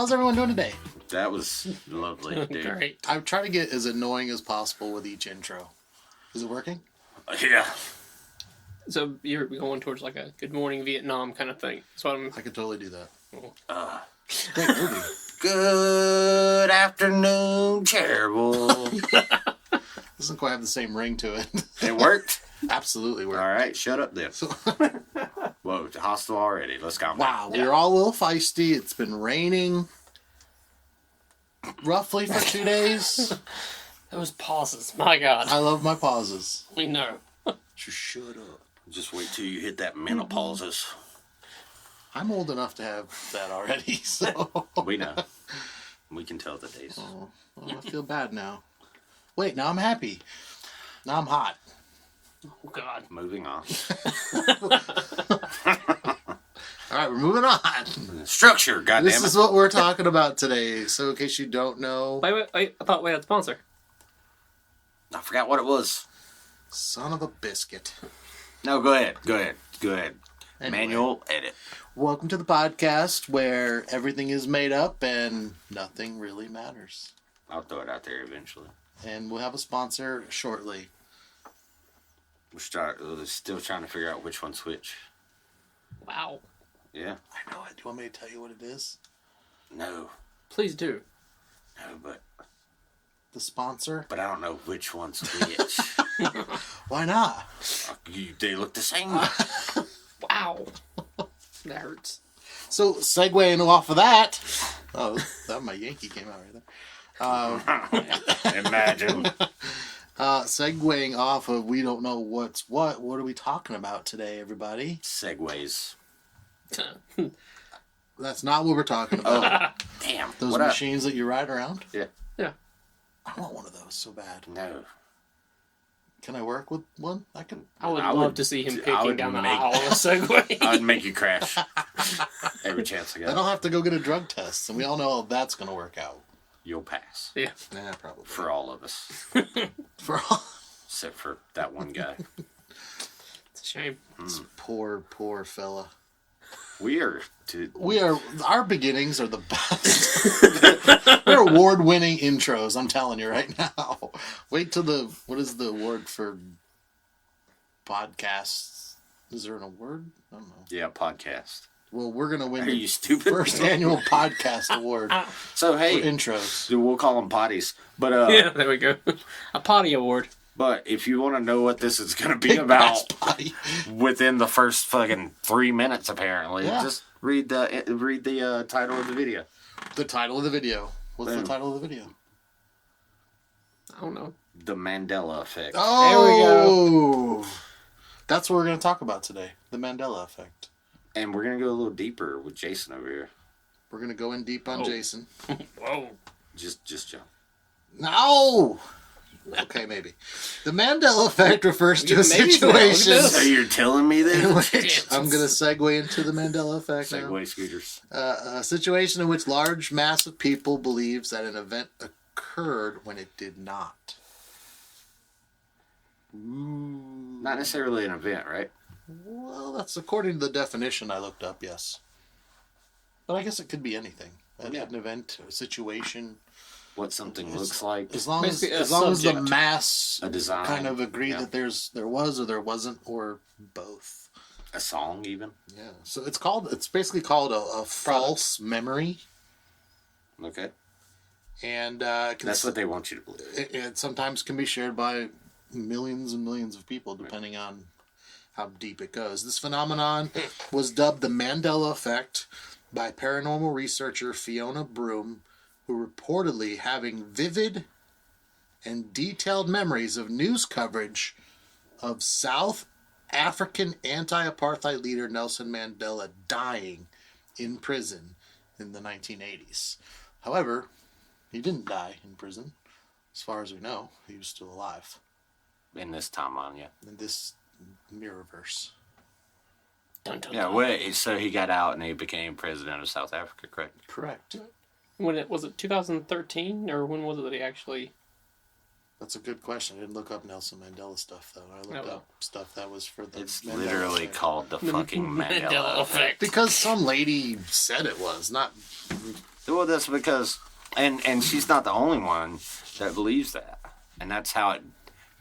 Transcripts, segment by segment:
How's everyone doing today? That was lovely, dude. Great. I try to get as annoying as possible with each intro. Is it working? Yeah. So you're going towards like a Good Morning Vietnam kind of thing. That's what I'm. I could totally do that. Great movie. Good afternoon, terrible. Doesn't quite have the same ring to it. It worked? Absolutely worked. All right, shut up then. Whoa, it's hostile already. Let's go. Wow, we're all a little feisty. It's been raining roughly for 2 days. Those pauses, my God. I love my pauses. We know. Just shut up. Just wait till you hit that menopauses. I'm old enough to have that already, so... We know. We can tell the days. Oh, I feel bad now. Wait, now I'm happy. Now I'm hot. Oh, God. Moving on. All right, we're moving on. Structure, goddammit. This is what we're talking about today. So in case you don't know... Wait. I thought we had a sponsor. I forgot what it was. Son of a biscuit. No, go ahead. Anyway. Manual edit. Welcome to the podcast where everything is made up and nothing really matters. I'll throw it out there eventually. And we'll have a sponsor shortly. We're still trying to figure out which one's which. Wow. Yeah. I know it. Do you want me to tell you what it is? No. Please do. No, but The sponsor? I don't know which one's which. Why not? They look the same. Wow. That hurts. So, segueing off of that... Oh, that my Yankee came out right there. Imagine. Segueing off of we don't know what's what are we talking about today, everybody? Segways. That's not what we're talking about. Damn. Those what machines that you ride around? Yeah. Yeah. I want one of those so bad. No. Can I work with one? I can. I would I love would- to see him I picking would down the make- aisle on a Segway. I'd make you crash. Every chance I I got. don't have to go get a drug test, and we all know how that's going to work out. You'll pass. Yeah. Nah, probably. For all of us. For all... Except for that one guy. It's a shame. Poor fella. We are... Our beginnings are the best. They're award-winning intros, I'm telling you right now. Wait till what is the award for podcasts? Is there an award? I don't know. Yeah, podcast. Well, we're going to win Are the you stupid? first annual podcast award So, for hey, intros. we'll call them potties. But, Yeah, there we go. A potty award. But if you want to know what this is going to be Big about Bass Potty. within the first fucking 3 minutes, apparently, Yeah. just read the title of the video. The title of the video. What's the Boom. title of the video? I don't know. The Mandela Effect. Oh! That's what we're going to talk about today. The Mandela Effect. And we're going to go a little deeper with Jason over here. We're going to go in deep on Oh. Jason. Whoa. Just jump. No! Okay, maybe. The Mandela Effect refers to a Maybe so. situation So you're telling me in this? which... I'm going to segue into the Mandela Effect now. Segway scooters. A situation in which large mass of people believes that an event occurred when it did not. Not necessarily an event, right? Well, that's according to the definition I looked up, yes. But I guess it could be anything. An event, a situation. What something looks like. As long as Basically, a the subject. mass A design. kind of agree Yeah. that there was or there wasn't or both. A song, even. Yeah. So it's basically called a false memory. Okay. And That's what they want you to believe. it sometimes can be shared by millions and millions of people depending on how deep it goes. This phenomenon was dubbed the Mandela Effect by paranormal researcher Fiona Broom, who reportedly having vivid and detailed memories of news coverage of South African anti-apartheid leader Nelson Mandela dying in prison in the 1980s. However, he didn't die in prison. As far as we know, he was still alive In this timeline, yeah. in this mirrorverse. Dun, dun, Yeah, dun. wait, so he got out and he became president of South Africa, correct? Correct. When was it 2013 or when was it that he actually That's a good question. I didn't look up Nelson Mandela stuff, though. I looked up stuff that was for the It's Mandela literally effect. called the fucking Mandela Effect. Because some lady said it was, not... Well, that's because, and she's not the only one that believes that, and that's how it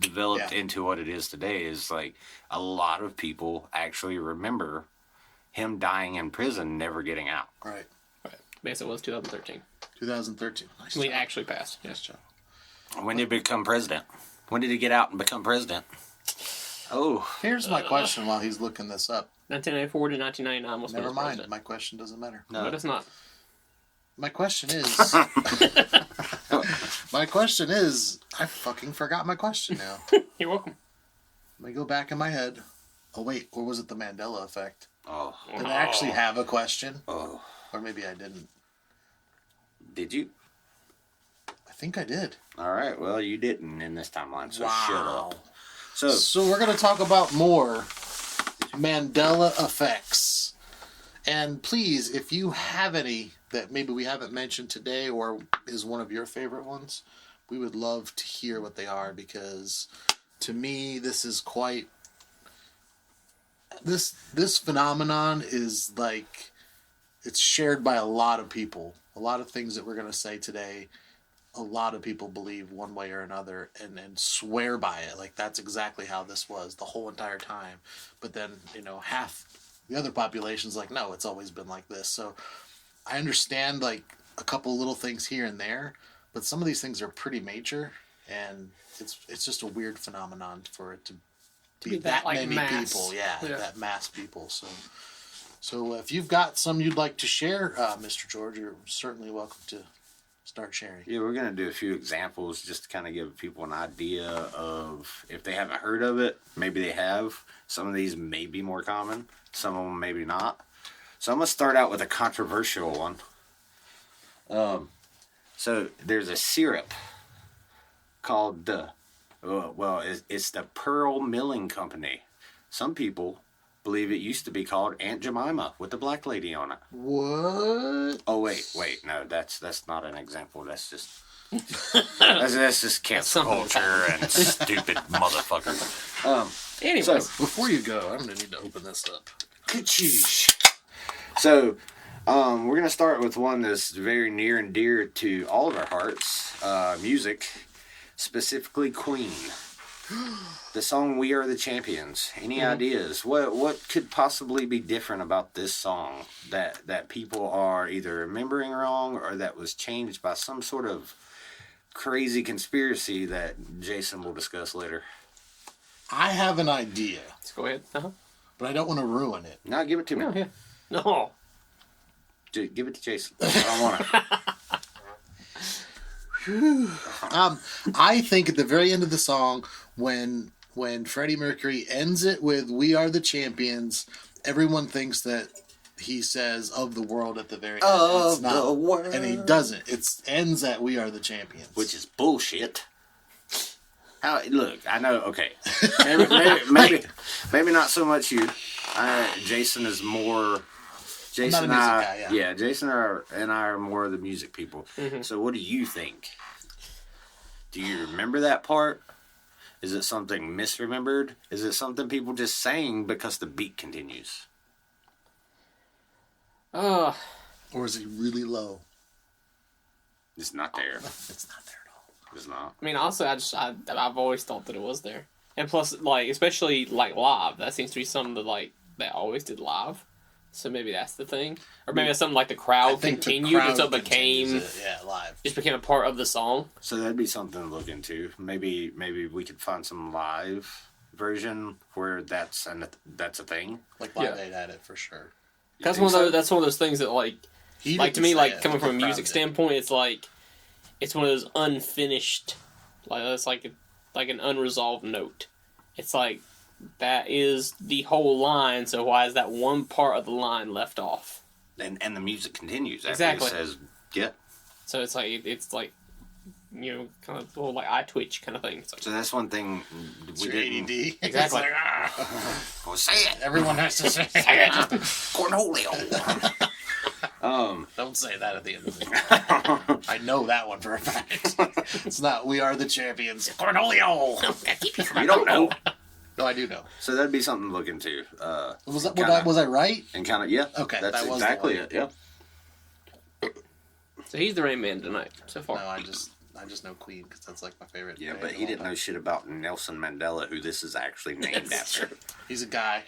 developed into what it is today. Is like a lot of people actually remember him dying in prison, never getting out. Right. Basically, it was 2013. 2013. Nice We job. actually passed. Nice job. When did he become president? When did he get out and become president? Oh, Here's my question while he's looking this up. 1994 to 1999 was Never when he was mind. president. My question doesn't matter. no. But it's not. My question is... my question is... I fucking forgot my question now. You're welcome. Let me go back in my head. Oh, wait. Or was it the Mandela Effect? Oh, Did I actually have a question? oh. Or maybe I didn't. Did you? I think I did. All right. Well, you didn't in this timeline, so shut up. So, So we're going to talk about more Mandela effects. And please, if you have any that maybe we haven't mentioned today or is one of your favorite ones, we would love to hear what they are, because to me this is quite... This phenomenon is like... It's shared by a lot of people. A lot of things that we're going to say today, a lot of people believe one way or another and swear by it. Like, that's exactly how this was the whole entire time. But then, half the other population's like, no, it's always been like this. So I understand, like, a couple little things here and there, but some of these things are pretty major, and it's just a weird phenomenon for it to be that like, many mass. people. Yeah, that mass people. So if you've got some you'd like to share, Mr. George, you're certainly welcome to start sharing. yeah, we're going to do a few examples just to kind of give people an idea of if they haven't heard of it, maybe they have. Some of these may be more common, some of them maybe not. So I'm going to start out with a controversial one. So there's a syrup called it's the Pearl Milling Company. Some people believe it used to be called Aunt Jemima with the black lady on it. What? Oh wait, no, that's not an example. That's just that's just cancel culture and stupid motherfucker. Anyways, So Before you go, I'm gonna need to open this up. So, we're gonna start with one that's very near and dear to all of our hearts. Music, specifically Queen. The song "We Are the Champions." Any ideas? What could possibly be different about this song that people are either remembering wrong or that was changed by some sort of crazy conspiracy that Jason will discuss later? I have an idea, let's go ahead. but I don't want to ruin it. Now give it to me. No, yeah. No. Dude, give it to Jason. I don't want to. I think at the very end of the song, when Freddie Mercury ends it with "We are the champions," everyone thinks that he says "of the world" at the very end. Of It's not. the world. And he doesn't. It ends at "We are the champions," Which is bullshit. Look, I know. Okay, maybe not so much you. Jason is more. Jason I'm not a music guy, yeah. Jason and I are more of the music people. So, what do you think? Do you remember that part? Is it something misremembered? Is it something people just saying because the beat continues? or is he really low? It's not there. It's not there at all. It's not. I mean, honestly, I've always thought that it was there, and plus, like, especially like live, that seems to be something that like they always did live. So maybe that's the thing, or maybe it's something like the crowd continued, and so it became live. just became a part of the song. So that'd be something to look into. Maybe we could find some live version where that's a thing. Like Live Aid had it for sure. That's one of those things that like to me, like coming from a music standpoint. standpoint, it's like it's one of those unfinished, like that's like an unresolved note. It's like that is the whole line, so why is that one part of the line left off? And the music continues after Exactly. it says yeah. So it's like kind of the whole like eye twitch kind of thing. It's like, So that's one thing It's we your didn't. ADD. Exactly. It's like, Well, say it. everyone has to say Say it. it. Cornholio. Don't say that at the end of the day. I know that one for a fact. It's not, we are the champions. Cornolio! You don't know. No, I do know. So that'd be something to look into. Was I right? And kind of, yeah. Okay, That's that was exactly the one. it, yeah. So he's the Rain Man tonight, so far. No, I just know Queen because that's like my favorite. Yeah, band but of he all didn't time. know shit about Nelson Mandela, who this is actually named That's after. true. He's a guy.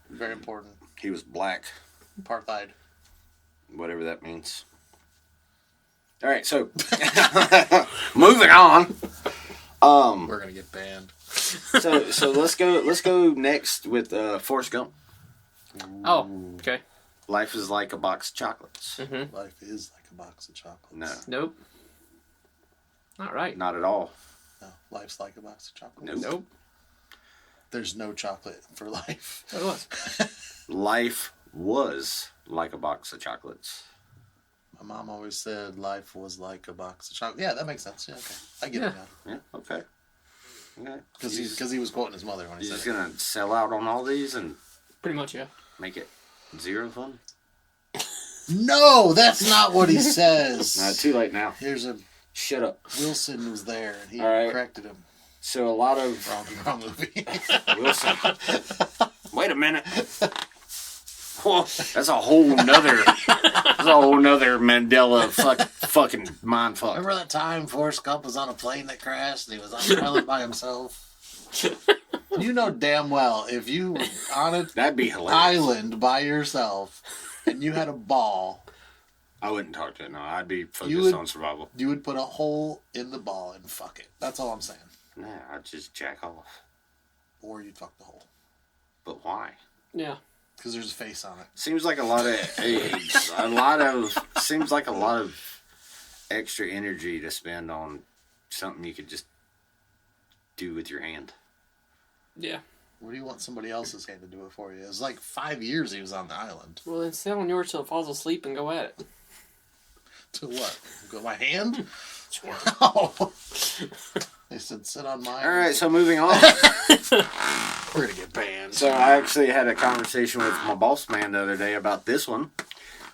Very important. He was black, Apartheid. whatever that means. All right, so moving on. We're gonna get banned. So let's go next with Forrest Gump. Oh, okay. Life is like a box of chocolates. Mm-hmm. Life is like a box of chocolates. No, Nope. Not right. not at all. No, life's like a box of chocolates. Nope. There's no chocolate for life. It was. Life was like a box of chocolates. My mom always said life was like a box of chocolate. Yeah, that makes sense. Yeah, okay. I get it now. Yeah, okay. Okay. Because he was quoting his mother when he You're said just gonna sell out on all these and Pretty much, yeah. make it zero fun? No, that's not what he says. No, too late now. Here's a Shut up. Wilson was there and he All right. corrected him. So a lot of Wrong movie. Wilson. Wait a minute. Whoa, that's a whole nother Mandela fucking mind fuck. Remember that time Forrest Gump was on a plane that crashed and he was on the island by himself? You know damn well if you were on an That'd be hilarious. island by yourself and you had a ball, I wouldn't talk to it. No, I'd be You focused would- on survival. you would put a hole in the ball and fuck it. That's all I'm saying. Nah, I'd just jack off. Or you'd fuck the hole. But why? Yeah. Because there's a face on it. Seems like a lot of extra energy to spend on something you could just do with your hand. Yeah. What do you want somebody else's hand to do it for you? It was like 5 years he was on the island. Well, then sit on yours till it falls asleep and go at it. To what? Go my hand? Sure. Oh. They said sit on mine. All right, so moving on. We're going to get banned. So I actually had a conversation with my boss man the other day about this one.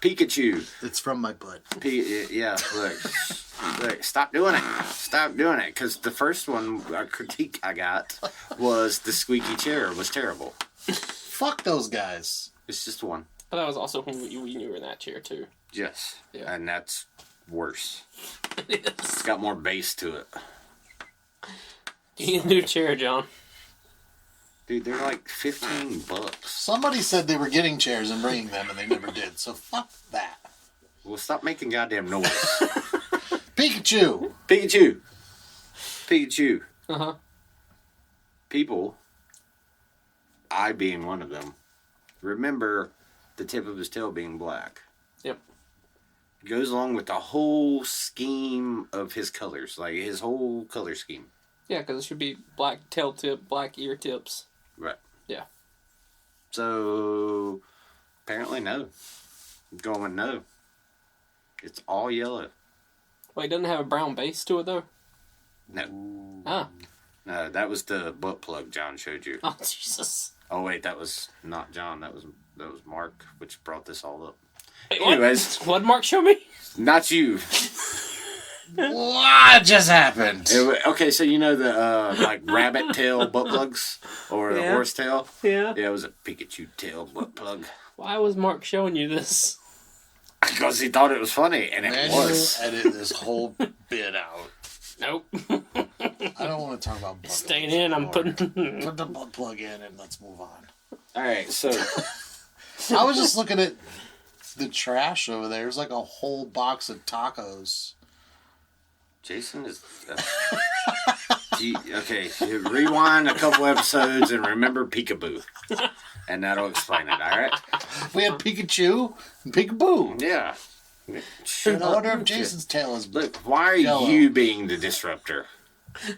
Pikachu. It's from my butt. Yeah, look, stop doing it. Stop doing it. Because the first one, critique I got was the squeaky chair was terrible. Fuck those guys. It's just one. But that was also when you were in that chair, too. Yes. Yeah. And that's worse. It It's is. got more bass to it. You need a new chair, John. Dude, they're like $15. Somebody said they were getting chairs and bringing them, and they never did. So fuck that. Well, stop making goddamn noise. Pikachu. Pikachu. Uh-huh. People, I being one of them, remember the tip of his tail being black. Yep. Goes along with the whole scheme of his colors, like his whole color scheme. Yeah, because it should be black tail tip, black ear tips. Right. Yeah. So, apparently no. Going with no. It's all yellow. Well, he doesn't have a brown base to it, though. No. Ah. No, that was the butt plug John showed you. Oh, Jesus. Oh wait, that was not John. That was Mark, which brought this all up. Wait, Anyways. What'd Mark show me? Not you. What just happened? Okay, so you know the like rabbit tail butt plugs or the Yeah. horse tail? Yeah. Yeah, it was a Pikachu tail butt plug. Why was Mark showing you this? Because he thought it was funny, and it Man, was. you edit this whole bit out. Nope. I don't want to talk about butt Staying plugs in, I'm anymore. putting... Put the butt plug in and let's move on. All right, so I was just looking at the trash over there. There's like a whole box of tacos. Jason is. Okay, rewind a couple episodes and remember Peekaboo, and that'll explain it. All right? We had Pikachu and Peekaboo. Yeah. I wonder if Jason's tail is. Look, why are Yellow. you being the disruptor?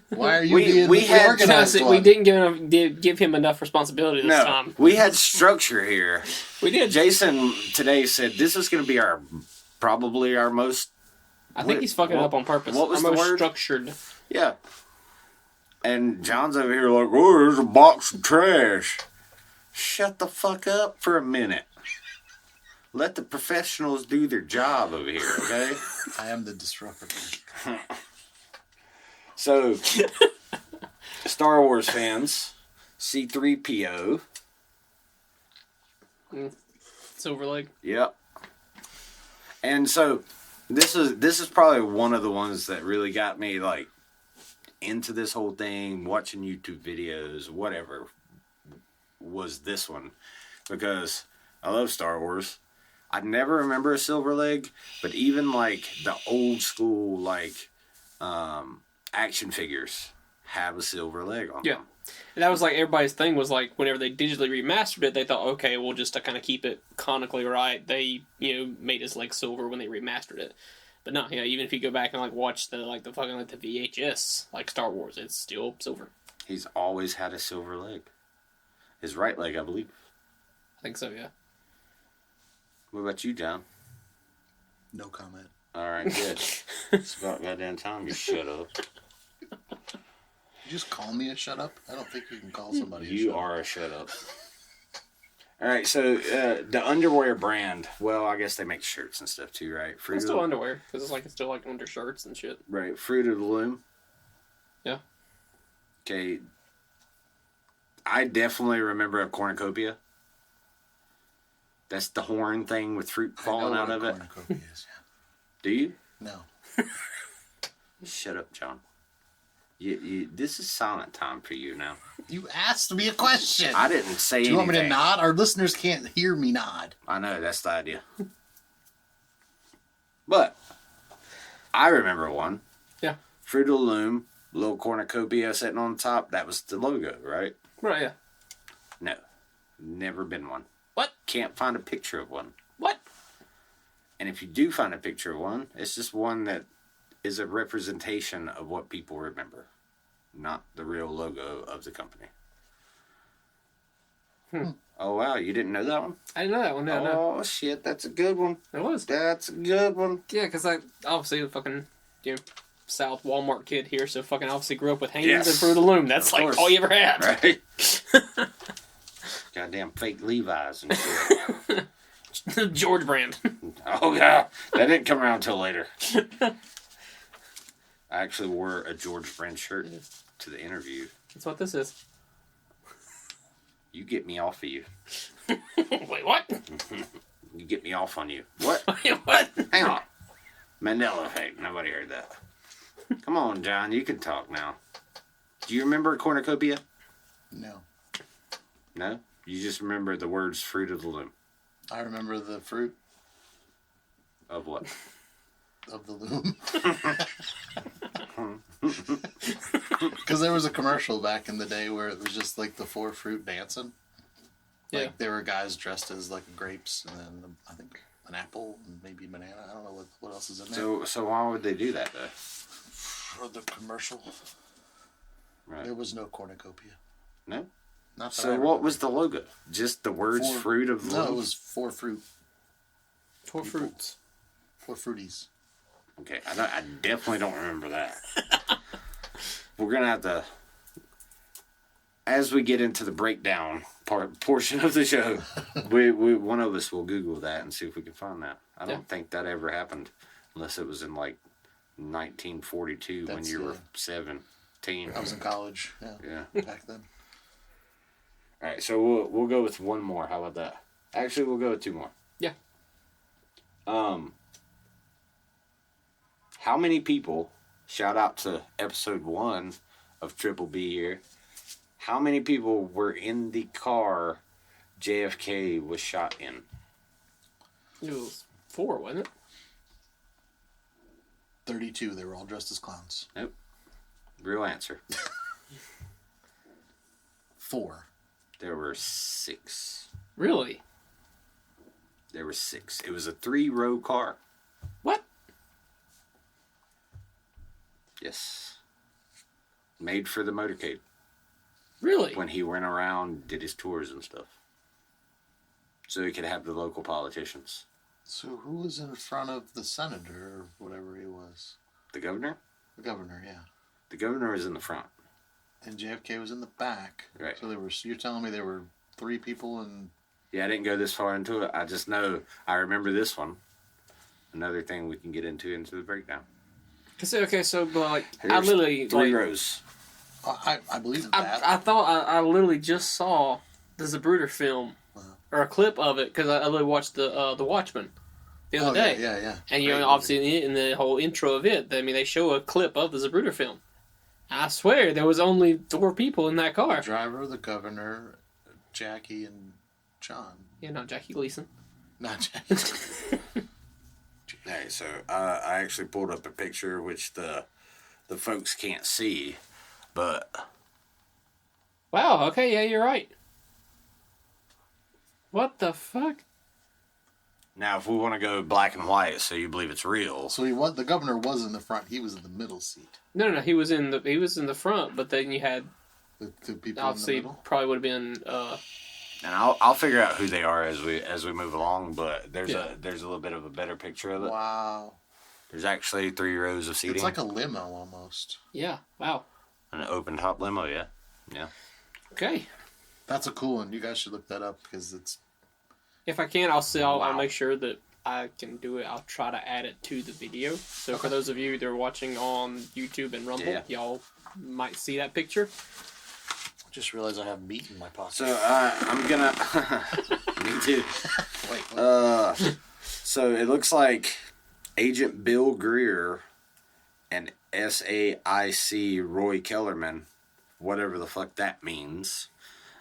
Why are you we being the had- organized we one? didn't give him enough responsibility this No, time. we had structure here. We did. Jason today said this is going to be probably our most. I think he's fucking up on purpose. What was Our the most word? structured. Yeah. And John's over here like, oh, there's a box of trash. Shut the fuck up for a minute. Let the professionals do their job over here, okay? I am the disruptor. So, Star Wars fans, C-3PO. Silver leg. Yep. And so, this is probably one of the ones that really got me, like, into this whole thing, watching YouTube videos, whatever, was this one. Because I love Star Wars. I never remember a silver leg, but even, like, the old school, like, action figures have a silver leg on them. And that was like everybody's thing was like whenever they digitally remastered it, they thought, okay, well, just to kind of keep it canonically right, they made his leg silver when they remastered it. But no, even if you go back and like watch the VHS like Star Wars, it's still silver. He's always had a silver leg. His right leg, I believe. I think so, yeah. What about you, John? No comment. All right, good. It's about goddamn time you shut up. You just call me a shut up? I don't think you can call somebody a shut up. You are a shut up. All right, so the underwear brand, well, I guess they make shirts and stuff too, right? It's still underwear, because it's still like undershirts and shit. Right, Fruit of the Loom. Yeah. Okay. I definitely remember a cornucopia. That's the horn thing with fruit falling out of it. Cornucopia is, yeah. Do you? No. Shut up, John. This is silent time for you now. You asked me a question. I didn't say anything. Do you want me to nod? Our listeners can't hear me nod. I know, that's the idea. But, I remember one. Yeah. Fruit of the Loom, little cornucopia sitting on top. That was the logo, right? Right, yeah. No. Never been one. What? Can't find a picture of one. What? And if you do find a picture of one, it's just one that is a representation of what people remember, not the real logo of the company. Oh, wow. You didn't know that one? I didn't know that one. No. Oh, shit. That's a good one. It was. That's a good one. Yeah, because I obviously a fucking South Walmart kid here, so fucking obviously grew up with Hanes Yes. and Fruit of the Loom. That's Of like course. all you ever had. Right? Goddamn fake Levi's and shit. George brand. Oh, yeah. That didn't come around until later. I actually wore a George brand shirt to the interview. That's what this is. You get me off of you. Wait, what? You get me off on you. What? Wait, what? Hang on. Mandela Effect. Nobody heard that. Come on, John. You can talk now. Do you remember cornucopia? No. No? You just remember the words Fruit of the Loom. I remember the fruit Of what? of the loom. Because there was a commercial back in the day where it was just like the four fruit dancing. Like Yeah. there were guys dressed as like grapes and then I think an apple and maybe banana. I don't know what else is in there. So why would they do that, though? For the commercial, Right. there was no cornucopia. No? Not that I So what remember. was the logo? Just the words Four- Fruit of the Loom? No, it was four fruit. Four People. fruits. Four fruities. Okay, I definitely don't remember that. We're going to have to, as we get into the breakdown portion of the show, we one of us will Google that and see if we can find that. I don't think that ever happened unless it was in like 1942 when That's, you were yeah. 17. I was in college. Yeah. Back then. All right, so we'll go with one more. How about that? Actually, we'll go with two more. Yeah. How many people, shout out to episode 1 of Triple B here, how many people were in the car JFK was shot in? It was 4, wasn't it? 32. They were all dressed as clowns. Nope. Real answer. 4. There were 6. Really? There were 6. It was a 3-row car. What? Yes. Made for the motorcade. Really? When he went around, did his tours and stuff. So he could have the local politicians. So who was in front of the senator or whatever he was? The governor? The governor, yeah. The governor was in the front. And JFK was in the back. Right. So you're telling me there were 3 people and Yeah, I didn't go this far into it. I just know I remember this one. Another thing we can get into the breakdown. Okay, so but like I Here's literally three like, rows. I believe that. I thought I literally just saw the Zapruder film or a clip of it because I literally watched the Watchmen the other day. Yeah. And Great obviously in the whole intro of it, I mean, they show a clip of the Zapruder film. I swear there was only 4 people in that car. The driver, the governor, Jackie, and John. Yeah, not Jackie Gleason. Not Jackie. Hey, so I actually pulled up a picture which the folks can't see, but Wow. Okay. Yeah, you're right. What the fuck? now if we want to go black and white, so you believe it's real. So the governor was in the front. He was in the middle seat. No. He was in the front, but then you had The 2 people obviously in the middle. probably would have been. And I'll figure out who they are as we move along. But there's Yeah. a little bit of a better picture of it. Wow. There's actually 3 rows of seating. It's like a limo almost. Yeah. Wow. An open top limo. Yeah. Okay. That's a cool one. You guys should look that up because it's. If I can, I'll Wow. make sure that I can do it. I'll try to add it to the video. So for those of you that are watching on YouTube and Rumble, y'all might see that picture. Just realized I have meat in my pocket. So I'm gonna. Me too. Wait. So it looks like Agent Bill Greer and SAIC Roy Kellerman, whatever the fuck that means,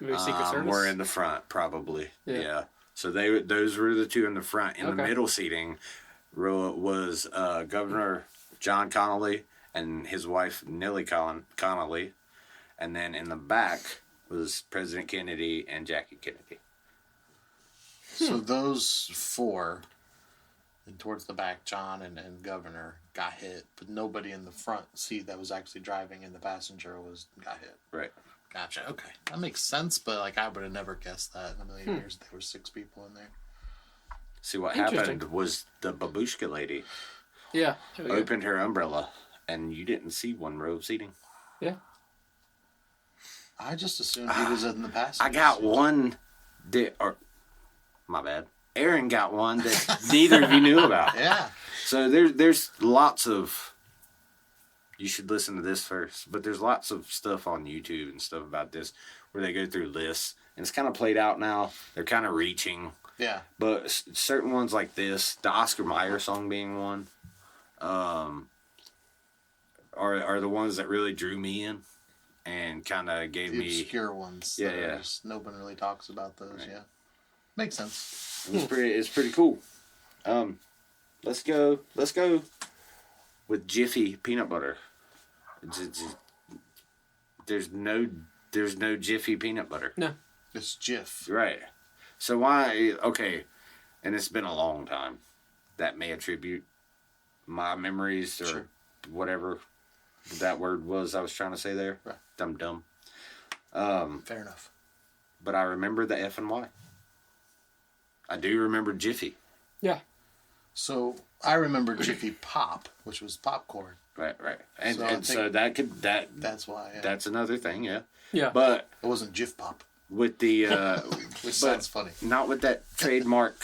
Maybe Secret Service. were in the front probably. Yeah. Yeah. So those were the 2 in the front. In the Okay. middle seating was Governor John Connolly and his wife Nellie Connolly, and then in the back was President Kennedy and Jackie Kennedy. So those 4, and towards the back, John and Governor got hit, but nobody in the front seat that was actually driving in the passenger got hit. Right. Gotcha. Okay, that makes sense. But like, I would have never guessed that in a million years. There were 6 people in there. See, what Interesting. happened was the babushka lady Yeah. There we go. opened her umbrella, and you didn't see 1 row of seating. Yeah. I just assumed he was in the passenger. I got seat. one my bad. Aaron got one that neither of you knew about. Yeah. So there's lots of. You should listen to this first, but there's lots of stuff on YouTube and stuff about this where they go through lists, and it's kind of played out now. They're kind of reaching, Yeah. but certain ones like this, the Oscar Mayer song being one, are the ones that really drew me in, and kind of gave The me. obscure ones. Yeah, that are yeah. Just, nobody really talks about those. Right. Yeah. Makes sense. It's pretty cool. Let's go with Jiffy peanut butter. There's no Jiffy peanut butter. No. It's Jif. Right. So why? Okay, and it's been a long time. That may attribute my memories or Sure. whatever that word was I was trying to say there. Right. Dumb. Fair enough. But I remember the F and Y. I do remember Jiffy. Yeah. So I remember Jiffy Pop, which was popcorn. Right. And So I and think so That's why. Yeah. that's another thing, yeah. Yeah. But It wasn't Jif Pop, with the which sounds funny. not with that trademark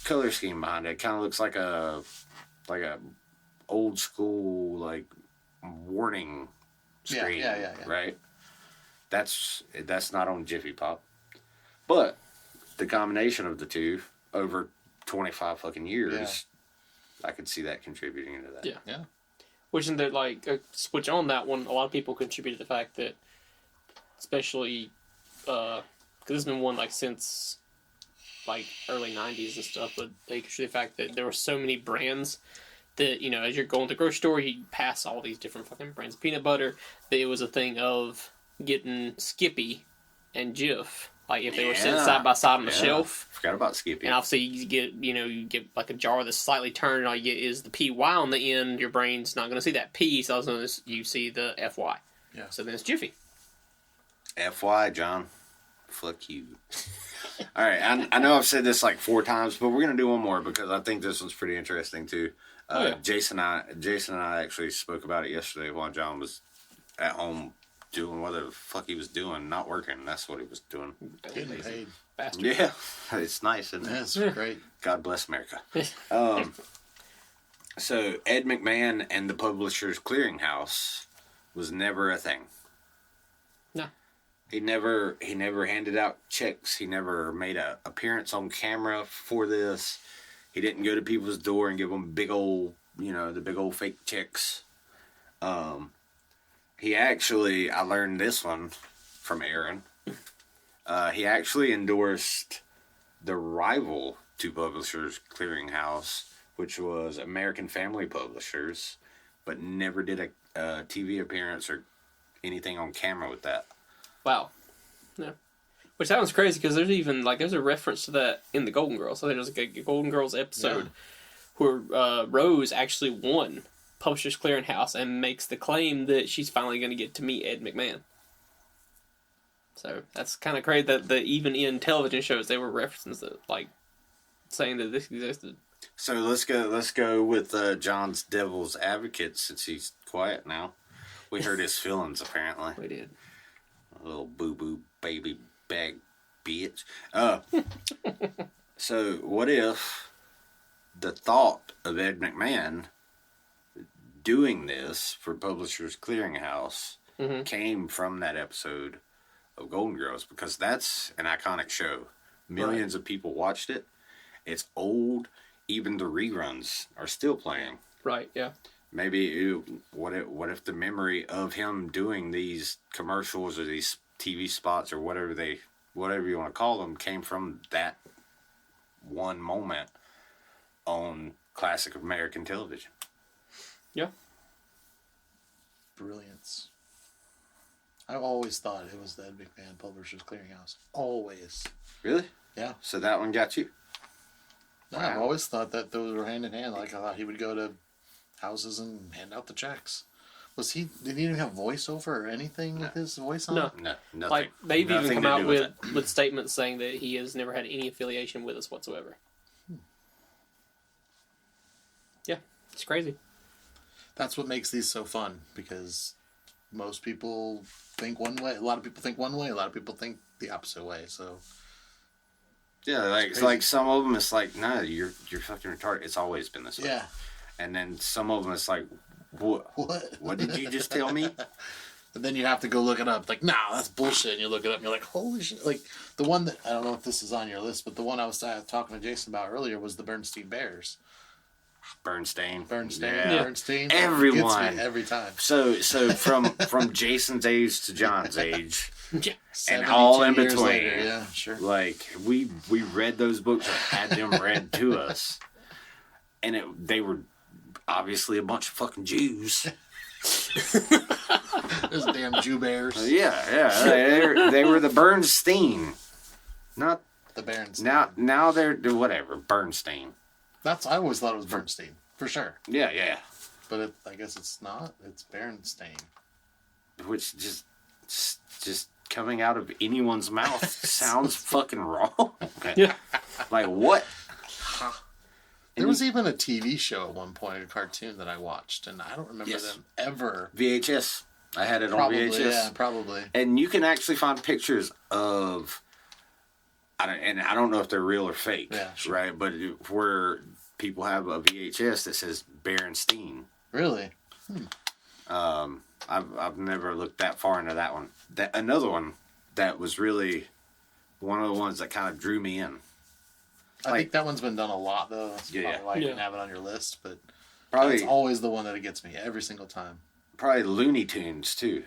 color scheme behind it. It kind of looks like a old school like warning Yeah, screen, yeah. right? That's not on Jiffy Pop, but the combination of the two over 25 fucking years, I could see that contributing to that. Yeah. Yeah. Which in the switch on that one, a lot of people contribute to the fact that, especially, because it's been one like since like early '90s and stuff, but they contribute to the fact that there were so many brands that as you're going to the grocery store, you pass all these different fucking brands of peanut butter. That it was a thing of getting Skippy and Jif. Like if they were sitting side by side on the shelf. Forgot about Skippy. And obviously you get like a jar that's slightly turned, and all you get is the PY on the end. Your brain's not going to see that P, so you see the FY. Yeah. So then it's Jiffy. FY, John. Fuck you. All right, I know I've said this like 4 times, but we're gonna do one more because I think this one's pretty interesting too. Yeah. Jason and I actually spoke about it yesterday while John was at home doing whatever the fuck he was doing, not working. That's what he was doing. Getting paid. Bastard. Yeah, it's nice, isn't it? That's great. God bless America. So Ed McMahon and the Publishers Clearinghouse was never a thing. No. He never handed out checks. He never made an appearance on camera for this. He didn't go to people's door and give them big old, the big old fake checks. He actually, I learned this one from Aaron. He actually endorsed the rival to Publishers Clearinghouse, which was American Family Publishers, but never did a TV appearance or anything on camera with that. Wow. Yeah. Which sounds crazy because there's a reference to that in the Golden Girls. I think there's like a Golden Girls episode where Rose actually won Publishers Clearinghouse and makes the claim that she's finally going to get to meet Ed McMahon. So that's kind of crazy that even in television shows they were referencing that, like saying that this existed. So let's go with John's Devil's Advocate since he's quiet now. We heard his feelings apparently. We did. A little boo-boo baby bag bitch. So what if the thought of Ed McMahon doing this for Publishers Clearinghouse came from that episode of Golden Girls? Because that's an iconic show. Millions of people watched it. It's old. Even the reruns are still playing. Right, yeah. Maybe what if the memory of him doing these commercials or these TV spots or whatever you want to call them came from that one moment on classic American television. Yeah. Brilliance. I've always thought it was the Ed McMahon Publishers Clearinghouse. Always. Really? Yeah. So that one got you? No, I've always thought that those were hand in hand. Like I thought he would go to houses and hand out the checks. Did he even have voiceover or anything with his voice on? No. No, nothing. Like they've Nothing even come to out do with statements saying that he has never had any affiliation with us whatsoever. Yeah, it's crazy. That's what makes these so fun because most people think one way. A lot of people think one way. A lot of people think the opposite way. So Yeah, like some of them, it's like, nah, you're fucking retarded. It's always been this way. yeah. And then some of them, it's like, what? What did you just tell me? And then you have to go look it up. Like, nah, that's bullshit. And you look it up and you're like, holy shit. Like, the one that, I don't know if this is on your list, but the one I was talking to Jason about earlier was the Bernstein Bears. Bernstein. Yeah. Bernstein. Everyone. Gets me every time. So from Jason's age to John's age, Yeah. and all in 72 years between. later, yeah, sure. Like we read those books or had them read to us, and they were obviously a bunch of fucking Jews. Those damn Jew bears. Yeah. They were the Bernstein, not The Berenstain. now they're whatever Bernstein. I always thought it was Bernstein, for sure. Yeah. But I guess it's not. It's Berenstain. Which just coming out of anyone's mouth sounds fucking wrong. Yeah. Like what? There was even a TV show at one point, a cartoon that I watched, and I don't remember Yes. them ever. VHS. I had it Probably, on VHS. yeah, probably. And you can actually find pictures of, I don't know if they're real or fake, Yeah, sure. right? But where people have a VHS that says Berenstein. Really? I've never looked that far into that one. Another one that was really one of the ones that kind of drew me in. I think that one's been done a lot, though. That's Yeah. probably why you didn't have it on your list, but Probably it's always the one that gets me every single time. probably Looney Tunes too.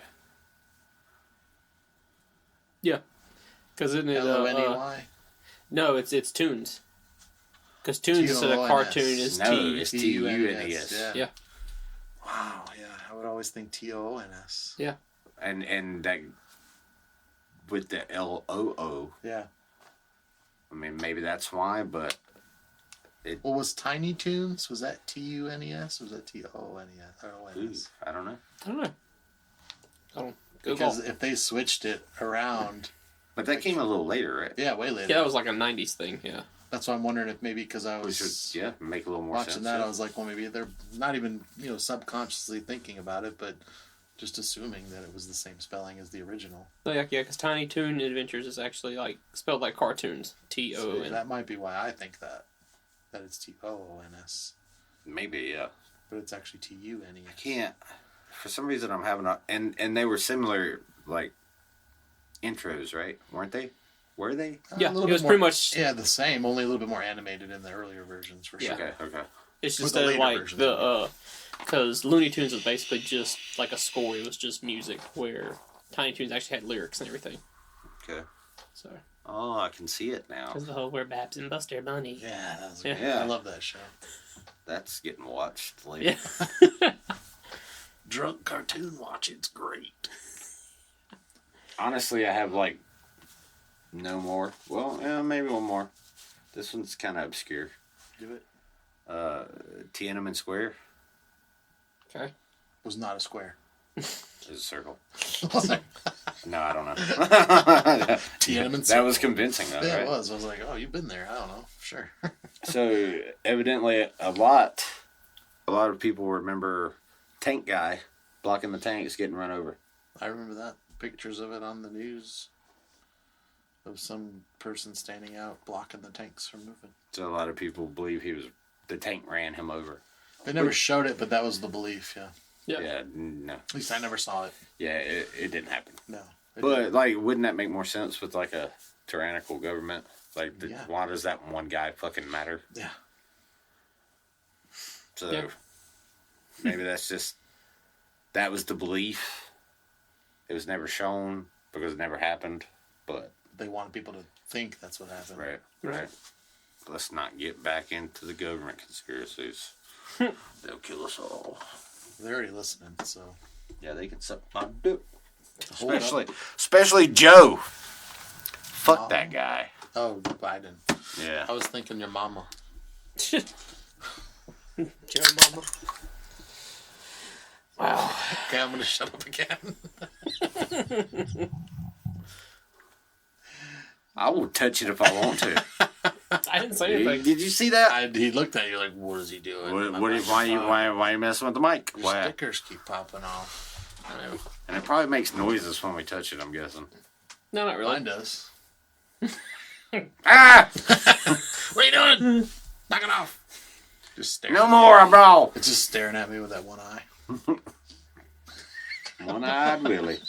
Yeah. Because isn't it... L-O-N-E-Y? no, it's Toons. Because Toons instead of cartoon is No, T. it's T-U-N-E-S. Yeah. Wow, yeah. I would always think T-O-O-N-S. Yeah. And that with the L-O-O. Yeah. I mean, maybe that's why, but Well, was Tiny Toons? Was that T-U-N-E-S? Or was that T-O-N-E-S? ooh, I don't know. I don't know. I don't... Because if they switched it around... But that came a little later, right? Yeah, way later. Yeah, that was like a 90s thing, yeah. That's why I'm wondering if maybe because I Which was would, make a little more watching sense. that, yeah. I was like, well, maybe they're not even, subconsciously thinking about it, but Just assuming that it was the same spelling as the original. So, yeah, because Tiny Toon Adventures is actually like spelled like cartoons. T-O-N. So that might be why I think that. That it's T-O-O-N-S. Maybe, yeah. But it's actually T-U-N-E-S. I can't. For some reason, I'm having a... And they were similar, like, intros, right? Weren't they? Were they? Yeah, a little it was bit pretty more- much... Yeah, the same, only a little bit more animated in the earlier versions, for Yeah. sure. Okay. It's With just the that, later like, versions, because Looney Tunes was basically just like a score. It was just music, where Tiny Toons actually had lyrics and everything. Okay. So... Oh, I can see it now. Because the whole we're Babs and Buster Bunny. Yeah, that was Yeah. great. I love that show. That's getting watched later. Yeah. Drunk cartoon watching's great. Honestly, I have, like, no more. Well, yeah, maybe one more. This one's kind of obscure. Do it. Tiananmen Square Okay. Was not a square. is a circle. Was it? No, I don't know. Tiananmen That was convincing, though, Yeah, right? it was. I was like, oh, you've been there. I don't know. Sure. So, evidently, a lot of people remember Tank Guy blocking the tanks getting run over. I remember that. Pictures of it on the news. Of some person standing out blocking the tanks from moving. So, a lot of people believe the tank ran him over. They never showed it, but that was the belief, yeah. Yeah. Yeah, no. At least I never saw it. Yeah, it didn't happen. No. But, like, wouldn't that make more sense with, like, a tyrannical government? Like, Yeah. why does that one guy fucking matter? Yeah. So, Yeah. maybe that was the belief. It was never shown because it never happened. But, They wanted people to think that's what happened. right. Let's not get back into the government conspiracies. They'll kill us all. They're already listening, so. Yeah, they can suck my dick. Hold up. Especially Joe. Fuck that guy. Oh, Biden. Yeah. I was thinking your mama. Joe Mama. Wow. Okay, I'm gonna shut up again. I will touch it if I want to. I didn't say anything. Did you see that? He looked at you like, what is he doing? Why you messing with the mic? Your Why? stickers keep popping off. I know. And it probably makes noises when we touch it, I'm guessing. No, not really. Mine does. Ah! What are you doing? Knock it off. Just staring. No more, bro! It's just staring at me with that one eye. One-eyed Willie.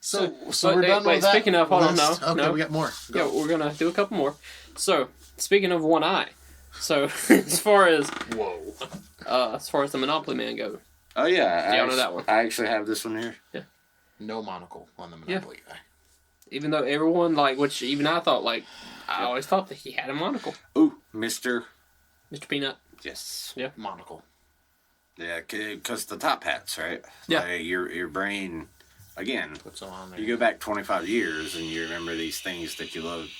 So but we're wait, done wait, with that. speaking of, hold on, list? no, Okay, no. we got more. Yeah, Go. we're gonna do a couple more. So, speaking of one eye, so as far as Whoa. the Monopoly Man go, Oh, yeah. Yeah, I know that one. I actually have this one here. No monocle on the Monopoly guy. even though everyone which even I thought I always thought that he had a monocle, Ooh, Mr. Peanut. Yes. Monocle. Yeah, because the top hats, right? Yeah. Like, your brain, again, Puts them on there. you go back 25 years and you remember these things that you loved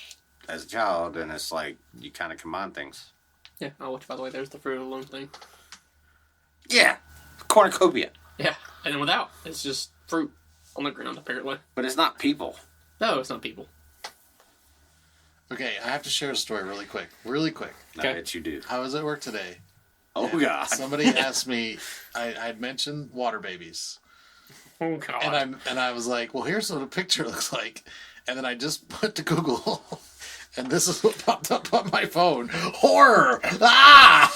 as a child, and it's like you kind of combine things. Yeah. Oh, which by the way, there's the Fruit of the Loom thing. Yeah, cornucopia. Yeah, and without, it's just fruit on the ground apparently. But it's not people. No, it's not people. Okay, I have to share a story really quick. Really quick. I bet you do. I was at work today. Oh, God. Somebody asked me, I'd mentioned water babies. Oh God. And I was like, well, here's what a picture looks like. And then I just put to Google, and this is what popped up on my phone. Horror! Ah!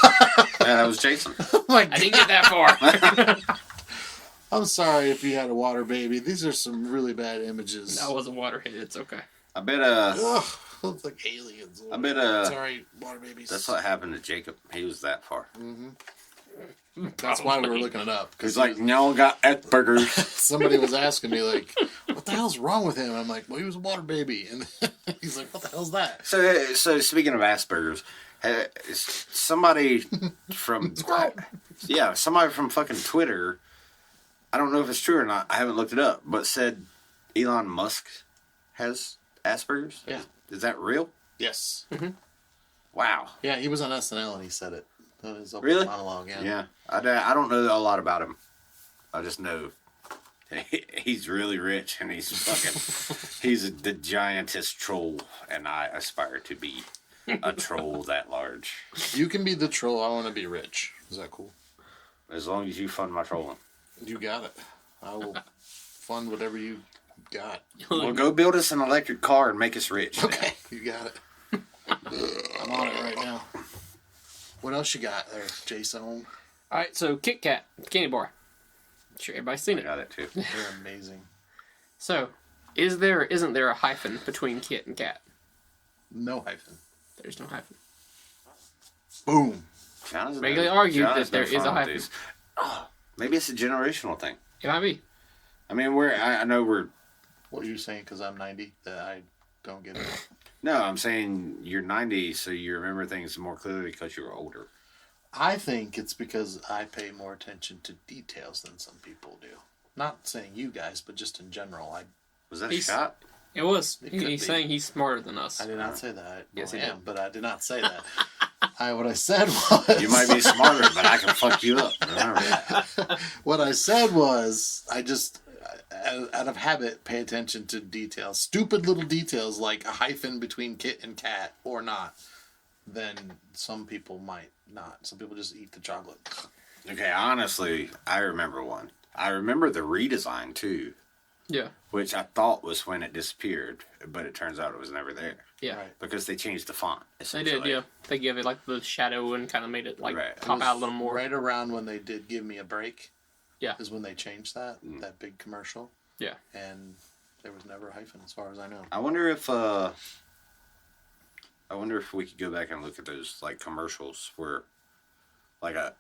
Yeah, that was Jason. Oh my God. I didn't get that far. I'm sorry if you had a water baby. These are some really bad images. That was a waterhead. It's okay. I bet, Ugh, looks like aliens. I bet, Sorry, water babies. that's what happened to Jacob. He was that far. That's why we were looking it up. He's like, y'all got Asperger's. Somebody was asking me, like, what the hell's wrong with him? I'm like, well, he was a water baby. And he's like, what the hell's that? So speaking of Asperger's, somebody from somebody from fucking Twitter, I don't know if it's true or not, I haven't looked it up, but said Elon Musk has Asperger's. Yeah. Is that real? Yes. Wow. Yeah, he was on SNL and he said it. That was a Really? monologue, yeah. Yeah. I don't know a lot about him. I just know he's really rich and he's the giantest troll, and I aspire to be a troll that large. You can be the troll. I want to be rich. Is that cool? As long as you fund my trolling. You got it. I will fund whatever you got. Well, go build us an electric car and make us rich. Okay, you got it. I'm on it right now. What else you got there, Jason? All right, so Kit Kat candy bar. I'm sure everybody's seen I it. got it too. They're amazing. So, is there or isn't there a hyphen between Kit and Kat? No hyphen. There's no hyphen. Boom. Jonathan's Regularly been- argued Jonathan's that there been is a fun with hyphen. these. Oh, maybe it's a generational thing. It might be. I mean, I know we're. What are you saying? Because I'm 90, that I don't get it. No, I'm saying you're 90, so you remember things more clearly because you were older. I think it's because I pay more attention to details than some people do. Not saying you guys, but just in general. Was that a He's- shot? It was. It could He's be. saying he's smarter than us. I did not say that. Yes, Well, he I am, did. but I did not say that. What I said was... You might be smarter, but I can fuck you up. Remember that. What I said was, I just, out of habit, pay attention to details. Stupid little details like a hyphen between Kit and Kat, or not. Then some people might not. Some people just eat the chocolate. Okay, honestly, I remember one. I remember the redesign too, Yeah. which I thought was when it disappeared, but it turns out it was never there Yeah. Right. because they changed the font. They Essentially. did, yeah. They gave it like the shadow and kind of made it like Right. It pop It out a was little more. Right around when they did Give Me a Break. Yeah. Is when they changed that big commercial. Yeah. And there was never a hyphen as far as I know. I wonder if we could go back and look at those like commercials where like a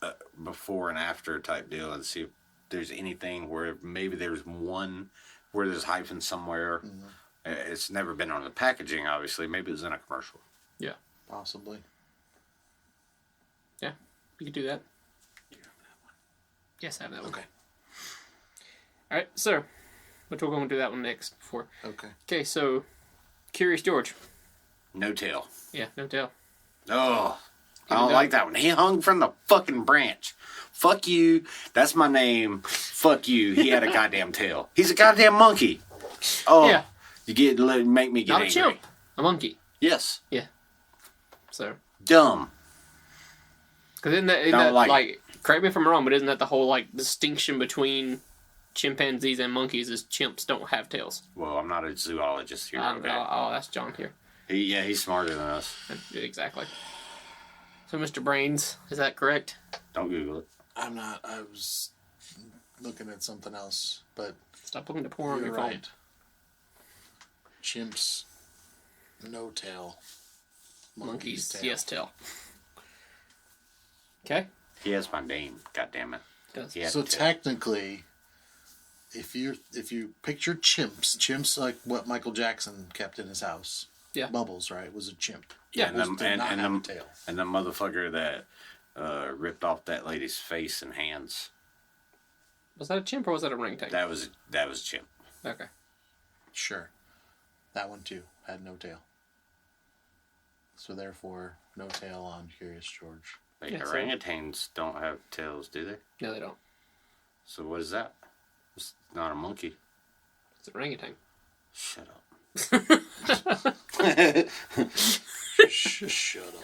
before and after type deal and see if there's anything where maybe there's one where there's hyphen somewhere. It's never been on the packaging, obviously. Maybe it was in a commercial. Yeah. Possibly. Yeah. You could do that. Yes, I have that one. Okay. All right, so but we're going to do that one next before. Okay. Okay, so Curious George. No tail. Yeah, no tell. Oh, I Even don't though- like that one. He hung from the fucking branch. Fuck you. That's my name. Fuck you. He had a goddamn tail. He's a goddamn monkey. Oh, Yeah. You make me get Not a angry. chimp. A monkey. Yes. So, Dumb. because isn't that Don't like like correct me if I'm wrong, but isn't that the whole like distinction between chimpanzees and monkeys is chimps don't have tails? Well, I'm not a zoologist here. Okay. Oh, that's John here. He's smarter than us. Exactly. So, Mr. Brains, is that correct? Don't Google it. I'm not. I was looking at something else, but Stop looking to porn on you're your phone. right. Chimps, no tail. Monkeys, tail. yes, tail. Okay. He has my name. God damn it. Does. He had So a tail. technically, if you picture chimps like what Michael Jackson kept in his house. Yeah. Bubbles, right? Was a chimp. Yeah, and Bubbles did not have a the tail. and the motherfucker that ripped off that lady's face and hands. Was that a chimp or was that a orangutan? That was Chimp. Okay. Sure. That one too had no tail. So therefore, no tail on Curious George. Wait, Yeah, so- orangutans don't have tails, do they? No, they don't. So what is that? It's not a monkey. It's an orangutan. Shut up. Shut up.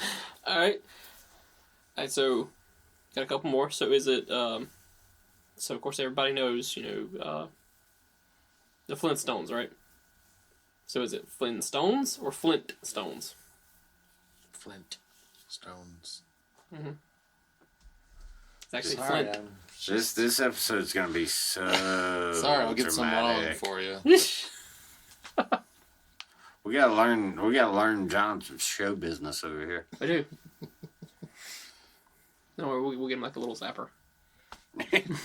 All right. All right. So, got a couple more. So, is it? So, of course, everybody knows, the Flintstones, right? So, is it Flintstones or Flintstones? Flint. Stones. It's actually Sorry, Flint. I'm This episode's gonna be so sorry. I'll get some wrong dramatic. for you. We gotta learn John's show business over here. I do. No, we'll get him like a little zapper. Get him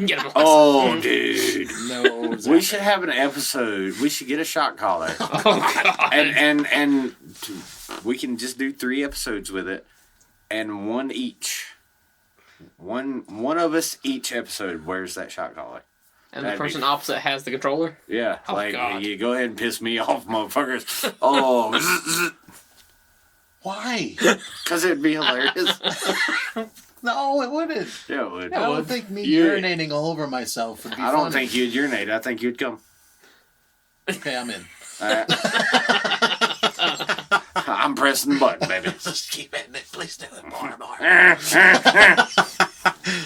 like Oh, dude. No. We should have an episode. We should get a shot collar, Oh, God. and we can just do 3 episodes with it, and one each. One of us each episode wears that shot collar. And the That'd be- person opposite has the controller. Yeah, Oh, like God. you go ahead and piss me off, motherfuckers. Oh, Why? because it'd be hilarious. No, it wouldn't. Yeah, it would. I don't think me You're- urinating all over myself would be I don't funny. think you'd urinate. I think you'd come. Okay, I'm in. I'm pressing the button, baby. Just keep hitting it. Please do it more and more.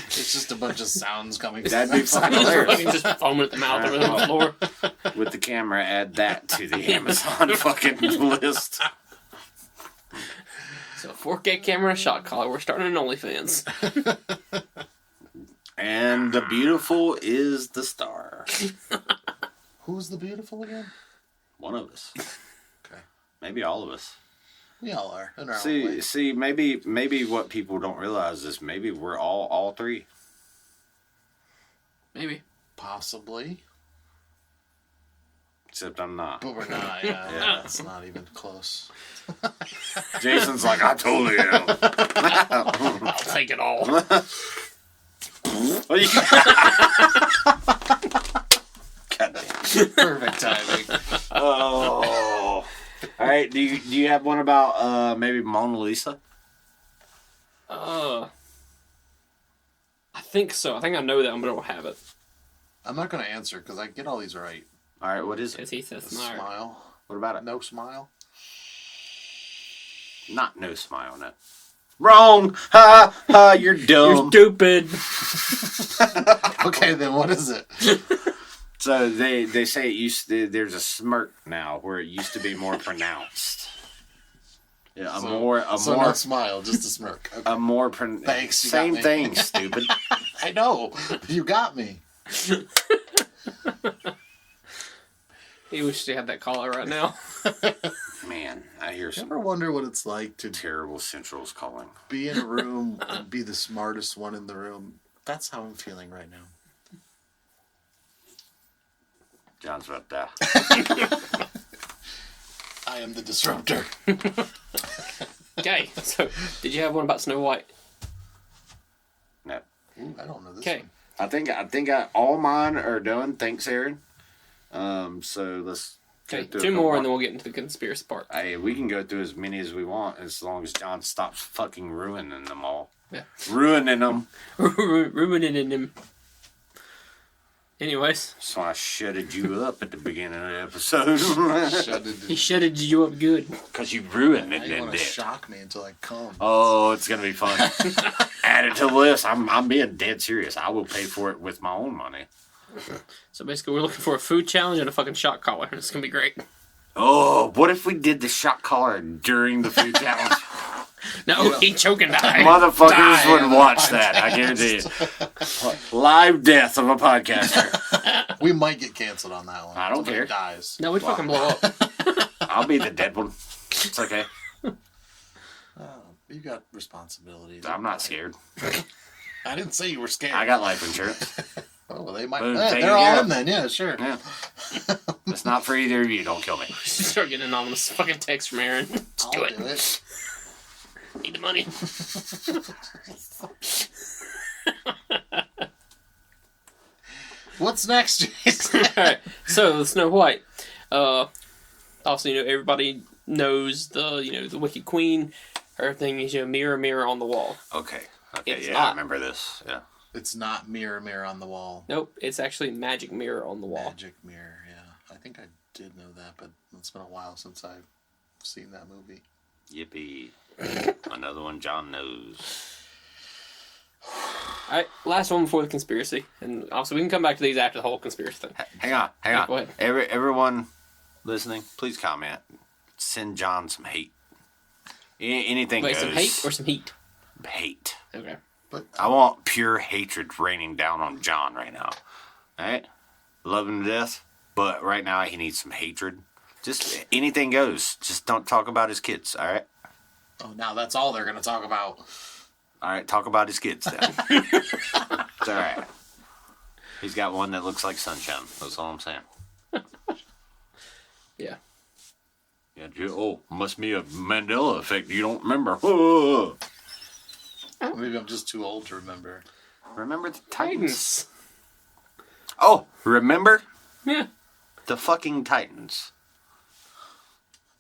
It's just a bunch of sounds coming. That'd be fucking He's hilarious. fucking just foaming at the mouth over the floor. With the camera, add that to the Amazon fucking list. So 4K camera, shot collar. We're starting an OnlyFans. And the beautiful is the star. Who's the beautiful again? One of us. Okay. Maybe all of us. We all are in our own way. See, maybe what people don't realize is maybe we're all three. Maybe. Possibly. Except I'm not. But we're not, yeah. That's not even close. Jason's like, I totally am. I'll take it all. God damn. Perfect timing. Oh. All right. Do you have one about maybe Mona Lisa? I think so. I think I know that one, but I don't have it. I'm not going to answer because I get all these right. All right. What is it? Because he says The smile. smile. What about it? No smile. Not no smile on it. Wrong. Ha ha. You're dumb. You're stupid. Okay, then what is it? So they say there's a smirk now where it used to be more pronounced. Yeah, So more no smile, just a smirk. Okay. a more Thanks, you same got me. thing, stupid. I know. You got me. He wished he had that collar right now. Man, I hear You some ever wonder what it's like to terrible centrals calling. be in a room and be the smartest one in the room? That's how I'm feeling right now. John's about that. I am the disruptor. Okay, so did you have one about Snow White? No. Ooh, I don't know this Okay. one. I think all mine are done. Thanks, Aaron. So let's Okay, go through a two couple more and then we'll get into the conspiracy part. Hey, we can go through as many as we want as long as John stops fucking ruining them all. Yeah. Ruining them. Ruining him. Anyways, So I shutted you up at the beginning of the episode. he shutted you up good. Because you ruined it, Now you didn't want to it? shock me until I come. Oh, it's going to be fun. Add it to the list. I'm being dead serious. I will pay for it with my own money. So basically, we're looking for a food challenge and a fucking shot collar. It's gonna be great. Oh, what if we did the shot collar during the food challenge? No, he choking died. Motherfuckers Die would on the watch that. I guarantee you. Live death of a podcaster. We might get canceled on that one. I don't Somebody care. Dies. No, we'd fucking blow up. I'll be the dead one. It's okay. You got responsibilities. I'm not scared. I didn't say you were scared. I got life insurance. Oh, well, they might. Boom, Yeah, take they're it all care in of. then. Yeah, sure. Yeah. It's not for either of you. Don't kill me. Start getting anonymous fucking text from Aaron. Just I'll do it. do it. Need the money. What's next, Jason? Alright, so Snow White. Also, everybody knows the Wicked Queen. Her thing is, mirror, mirror on the wall. Okay. It's Yeah, not. I remember this. Yeah. It's not mirror, mirror on the wall. Nope, it's actually magic mirror on the wall. Magic mirror. Yeah, I think I did know that, but it's been a while since I've seen that movie. Yippee. Another one John knows. Alright, last one before the conspiracy. And obviously, we can come back to these after the whole conspiracy thing. Hang on. Go ahead. Everyone listening, please comment. Send John some hate. Anything Wait, goes. some hate or some heat? Hate. Okay. But I want pure hatred raining down on John right now. Alright? Love him to death, but right now he needs some hatred. Just anything goes. Just don't talk about his kids, alright? oh, now that's all they're gonna talk about. Alright, talk about his kids then. It's alright. He's got one that looks like sunshine. That's all I'm saying. Yeah. Yeah, must be a Mandela effect. You don't remember. Oh. Maybe I'm just too old to remember. Remember the Titans? Titans. Oh, remember Yeah. the fucking Titans?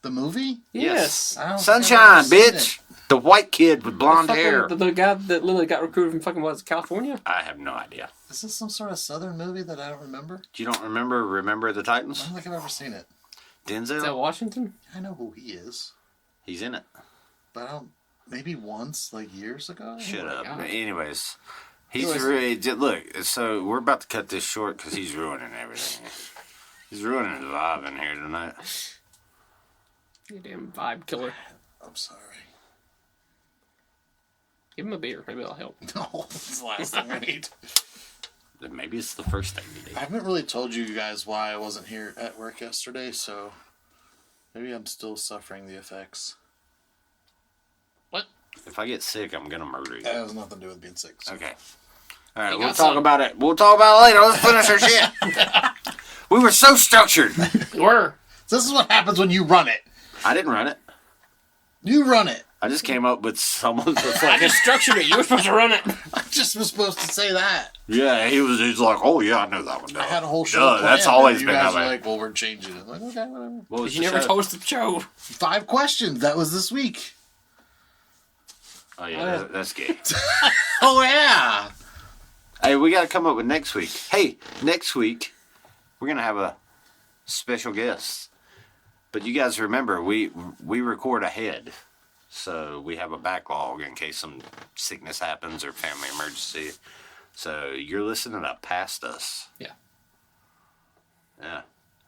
The movie? Yes. I don't think Sunshine, I've ever seen bitch. The white kid with blonde Fucking- hair. The guy that literally got recruited from fucking, California? I have no idea. it. Is this some sort of Southern movie that I don't remember? You don't remember the I Titans? don't think I've ever seen it. Is that Denzel? Washington? I know who he is, He's in it. but I don't. Maybe once, like years ago. Shut my up. God. Anyways, He's really look. So we're about to cut this short because he's ruining everything. He's ruining the vibe in here tonight. You damn vibe killer. I'm sorry. Give him a beer. Maybe that'll help. No, it's the last thing I need. Maybe it's the first thing you do. I haven't really told you guys why I wasn't here at work yesterday, so maybe I'm still suffering the effects. What? If I get sick, I'm gonna murder you. That has nothing to do with being sick. So. Okay. All right, You we'll got talk some. about it. We'll talk about it later. Let's finish our shit. We were so structured. Were. So this is what happens when you run it. I didn't run it. You run it. I just came up with someone's I fucking. just structured it. You were supposed to run it. I just was supposed to say that. Yeah, he's like, oh yeah, I know that one. I had a whole show Duh, planned. that's and always you been guys that were way. like, well, we're changing it. I'm like, okay, whatever. What was You the never show? told us the show. 5 questions. That was this week. Oh yeah, that's gay. Oh, yeah. Hey, we got to come up with next week. Hey, next week we're gonna have a special guest. But you guys remember, we record ahead, so we have a backlog in case some sickness happens or family emergency. So you're listening to past us. Yeah. Yeah.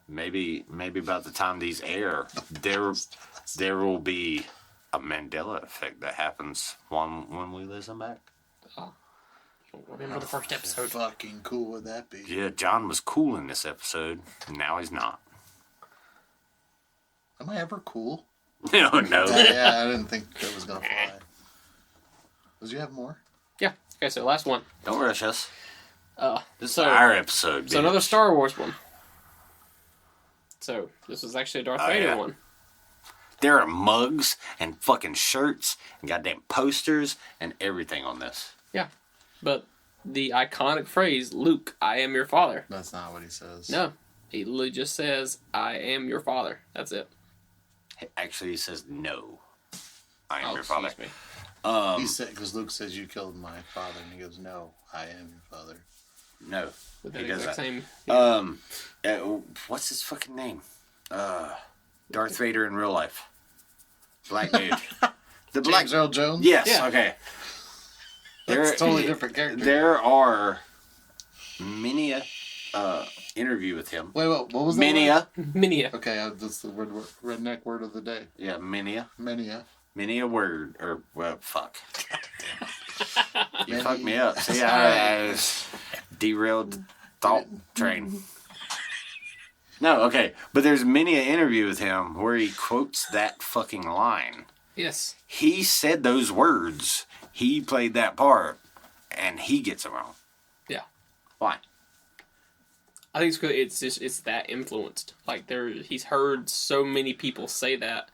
Maybe by the time these air, there will be a Mandela effect that happens when we listen back. Remember the first episode. Fucking cool would that be? Yeah, John was cool in this episode. Now he's not. Am I ever cool? No, no. Yeah, I didn't think that was going to fly. Did you have more? Yeah. Okay, so last one. Don't rush us. This is So- our episode. So bitch. another Star Wars one. So this was actually a Darth Vader yeah. one. There are mugs and fucking shirts and goddamn posters and everything on this. Yeah. But the iconic phrase, Luke, I am your father. That's not what he says. No. He literally just says, I am your father. That's it. Actually, he says no. I am Oh, your father. excuse me. He said, because Luke says, you killed my father. And he goes, no, I am your father. No. With He that does exact that. same... What's his fucking name? Darth Vader in real life. Black dude. The black. James Earl Jones? Yes. Yeah. Okay. That's a totally different character. There are many a interview with him. Wait, what was that? Many a. Minia. Okay, that's the redneck word of the day. Yeah, many a. Many a. Word. Or, well, fuck. You Many- fucked me up. See, I derailed the thought train. No, okay. But there's many an interview with him where he quotes that fucking line. Yes. He said those words. He played that part. And he gets it wrong. Yeah. Why? I think it's because it's that influenced. Like he's heard so many people say that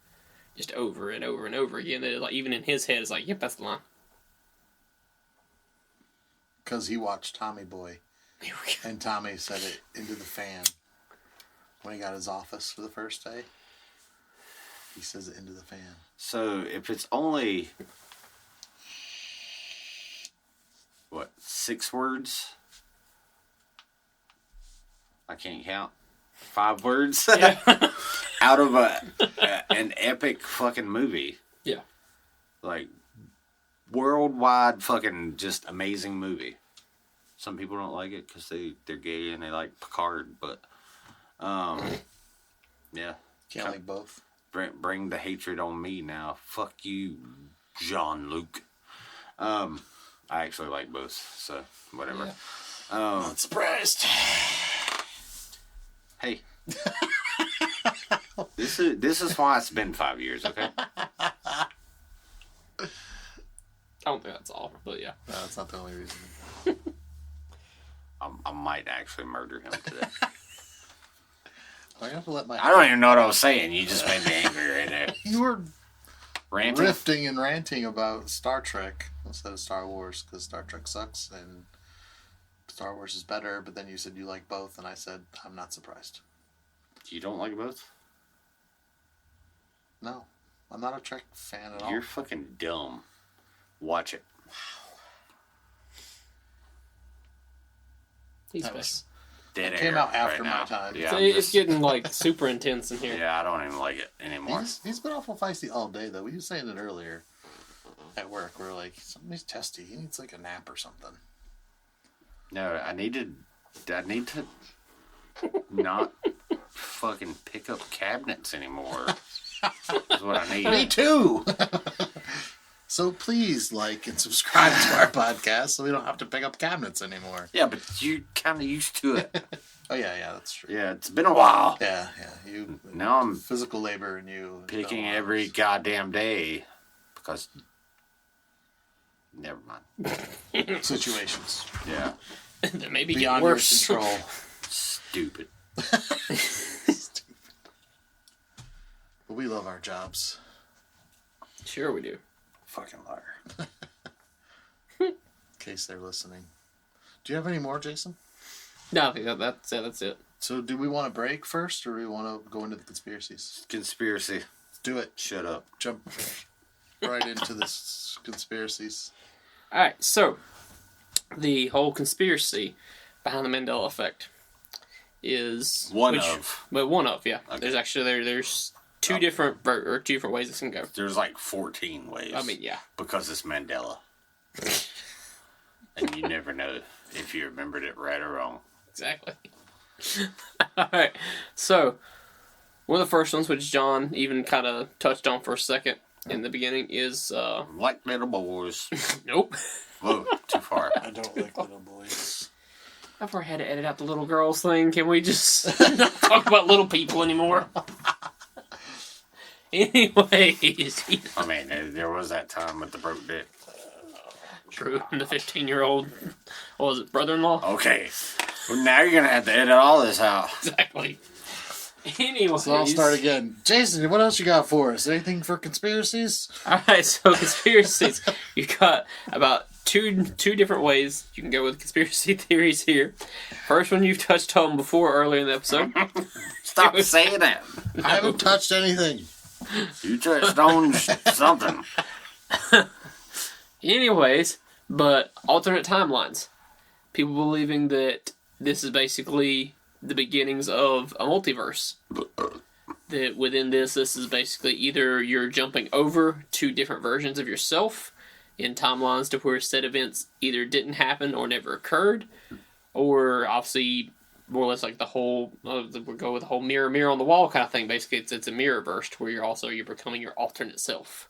just over and over and over again that like even in his head it's like, yep, that's the line. Because he watched Tommy Boy. Here we go. And Tommy said it into the fan when he got his office for the first day. He says it into the fan. So if it's only, 6 words? I can't count. 5 words? Yeah. Out of an epic fucking movie. Yeah. Like, worldwide fucking just amazing movie. Some people don't like it because they're gay and they like Picard, but yeah. Can't like both. Bring the hatred on me now. Fuck you, Jean-Luc. I actually like both, so whatever. Yeah. Not surprised. Hey. This is why it's been 5 years, okay? I don't think that's all, but yeah. No, that's not the only reason. I might actually murder him today. I have to let my. I don't even know what I was saying. You just made me angry right there. You were Ranting? riffing and ranting about Star Trek instead of Star Wars because Star Trek sucks and Star Wars is better. But then you said you like both, and I said I'm not surprised. You don't like both? No, I'm not a Trek fan at all. You're fucking dumb. Watch it. He's That special. was- Dead It came air out after right my now. time. Yeah, So I'm it's just- getting like super intense in here. yeah, I don't even like it anymore. He's been awful feisty all day though. We were saying it earlier at work. We're like, somebody's testy. He needs like a nap or something. No, I need to not fucking pick up cabinets anymore. That's what I need. Me too. So please like and subscribe to our podcast so we don't have to pick up cabinets anymore. Yeah, but you're kind of used to it. Oh yeah, that's true. Yeah, it's been a while. Yeah. You Now I'm physical labor and you picking every goddamn day because. Never mind. situations Yeah. That may be beyond getting worse. your control. Stupid. But we love our jobs. Sure we do. Fucking liar. In case they're listening. Do you have any more, Jason? No, I think that's it. That's it. So do we want to break first or do we want to go into the conspiracies? Conspiracy. Let's do it. Shut up. Jump right into this conspiracies. All right, so the whole conspiracy behind the Mandela Effect is One yeah. Okay. There's actually there's two different two different ways this can go. There's like 14 ways. I mean, yeah, Because it's Mandela. And you never know if you remembered it right or wrong. exactly. All right, so one of the first ones, which John even kind of touched on for a second in the beginning, is Like little boys. nope. Whoa, too far. I don't like little boys. I've already had to edit out the little girls thing. Can we just not talk about little people anymore? Anyways, I mean, there was that time with the broke dick. Drew and the 15-year-old, what was it, brother-in-law? Okay. Well, now you're going to have to edit all this out. Exactly. Anyways. So I'll start again. Jason, what else you got for us? Anything for conspiracies? Alright, so conspiracies. You got about two different ways you can go with conspiracy theories here. First one you've touched on before earlier in the episode. Stop saying that. I haven't touched anything. You touched on something. Anyways, but alternate timelines. People believing that this is basically the beginnings of a multiverse. That within this is basically either you're jumping over to different versions of yourself in timelines to where said events either didn't happen or never occurred, or obviously more or less like the whole we'll go with the whole mirror on the wall kind of thing. Basically, it's a mirror verse where you're becoming your alternate self,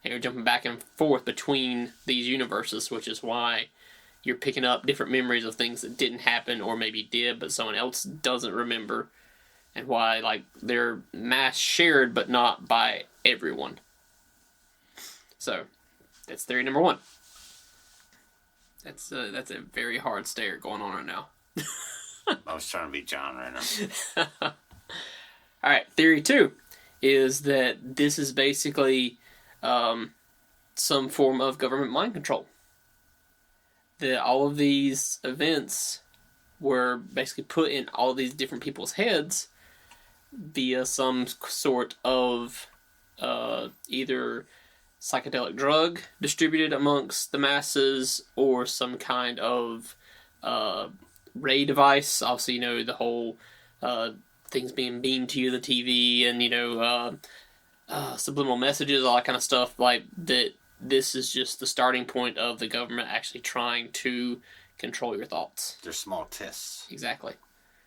and you're jumping back and forth between these universes, which is why you're picking up different memories of things that didn't happen or maybe did, but someone else doesn't remember, and why like they're mass shared but not by everyone. So that's theory number one. That's a very hard stare going on right now. I was trying to be John right now. Alright, theory two is that this is basically some form of government mind control. That all of these events were basically put in all these different people's heads via some sort of either psychedelic drug distributed amongst the masses or some kind of ray device. Obviously, the whole things being beamed to you, the TV, and subliminal messages, all that kind of stuff. Like that, this is just the starting point of the government actually trying to control your thoughts. They're small tests. Exactly.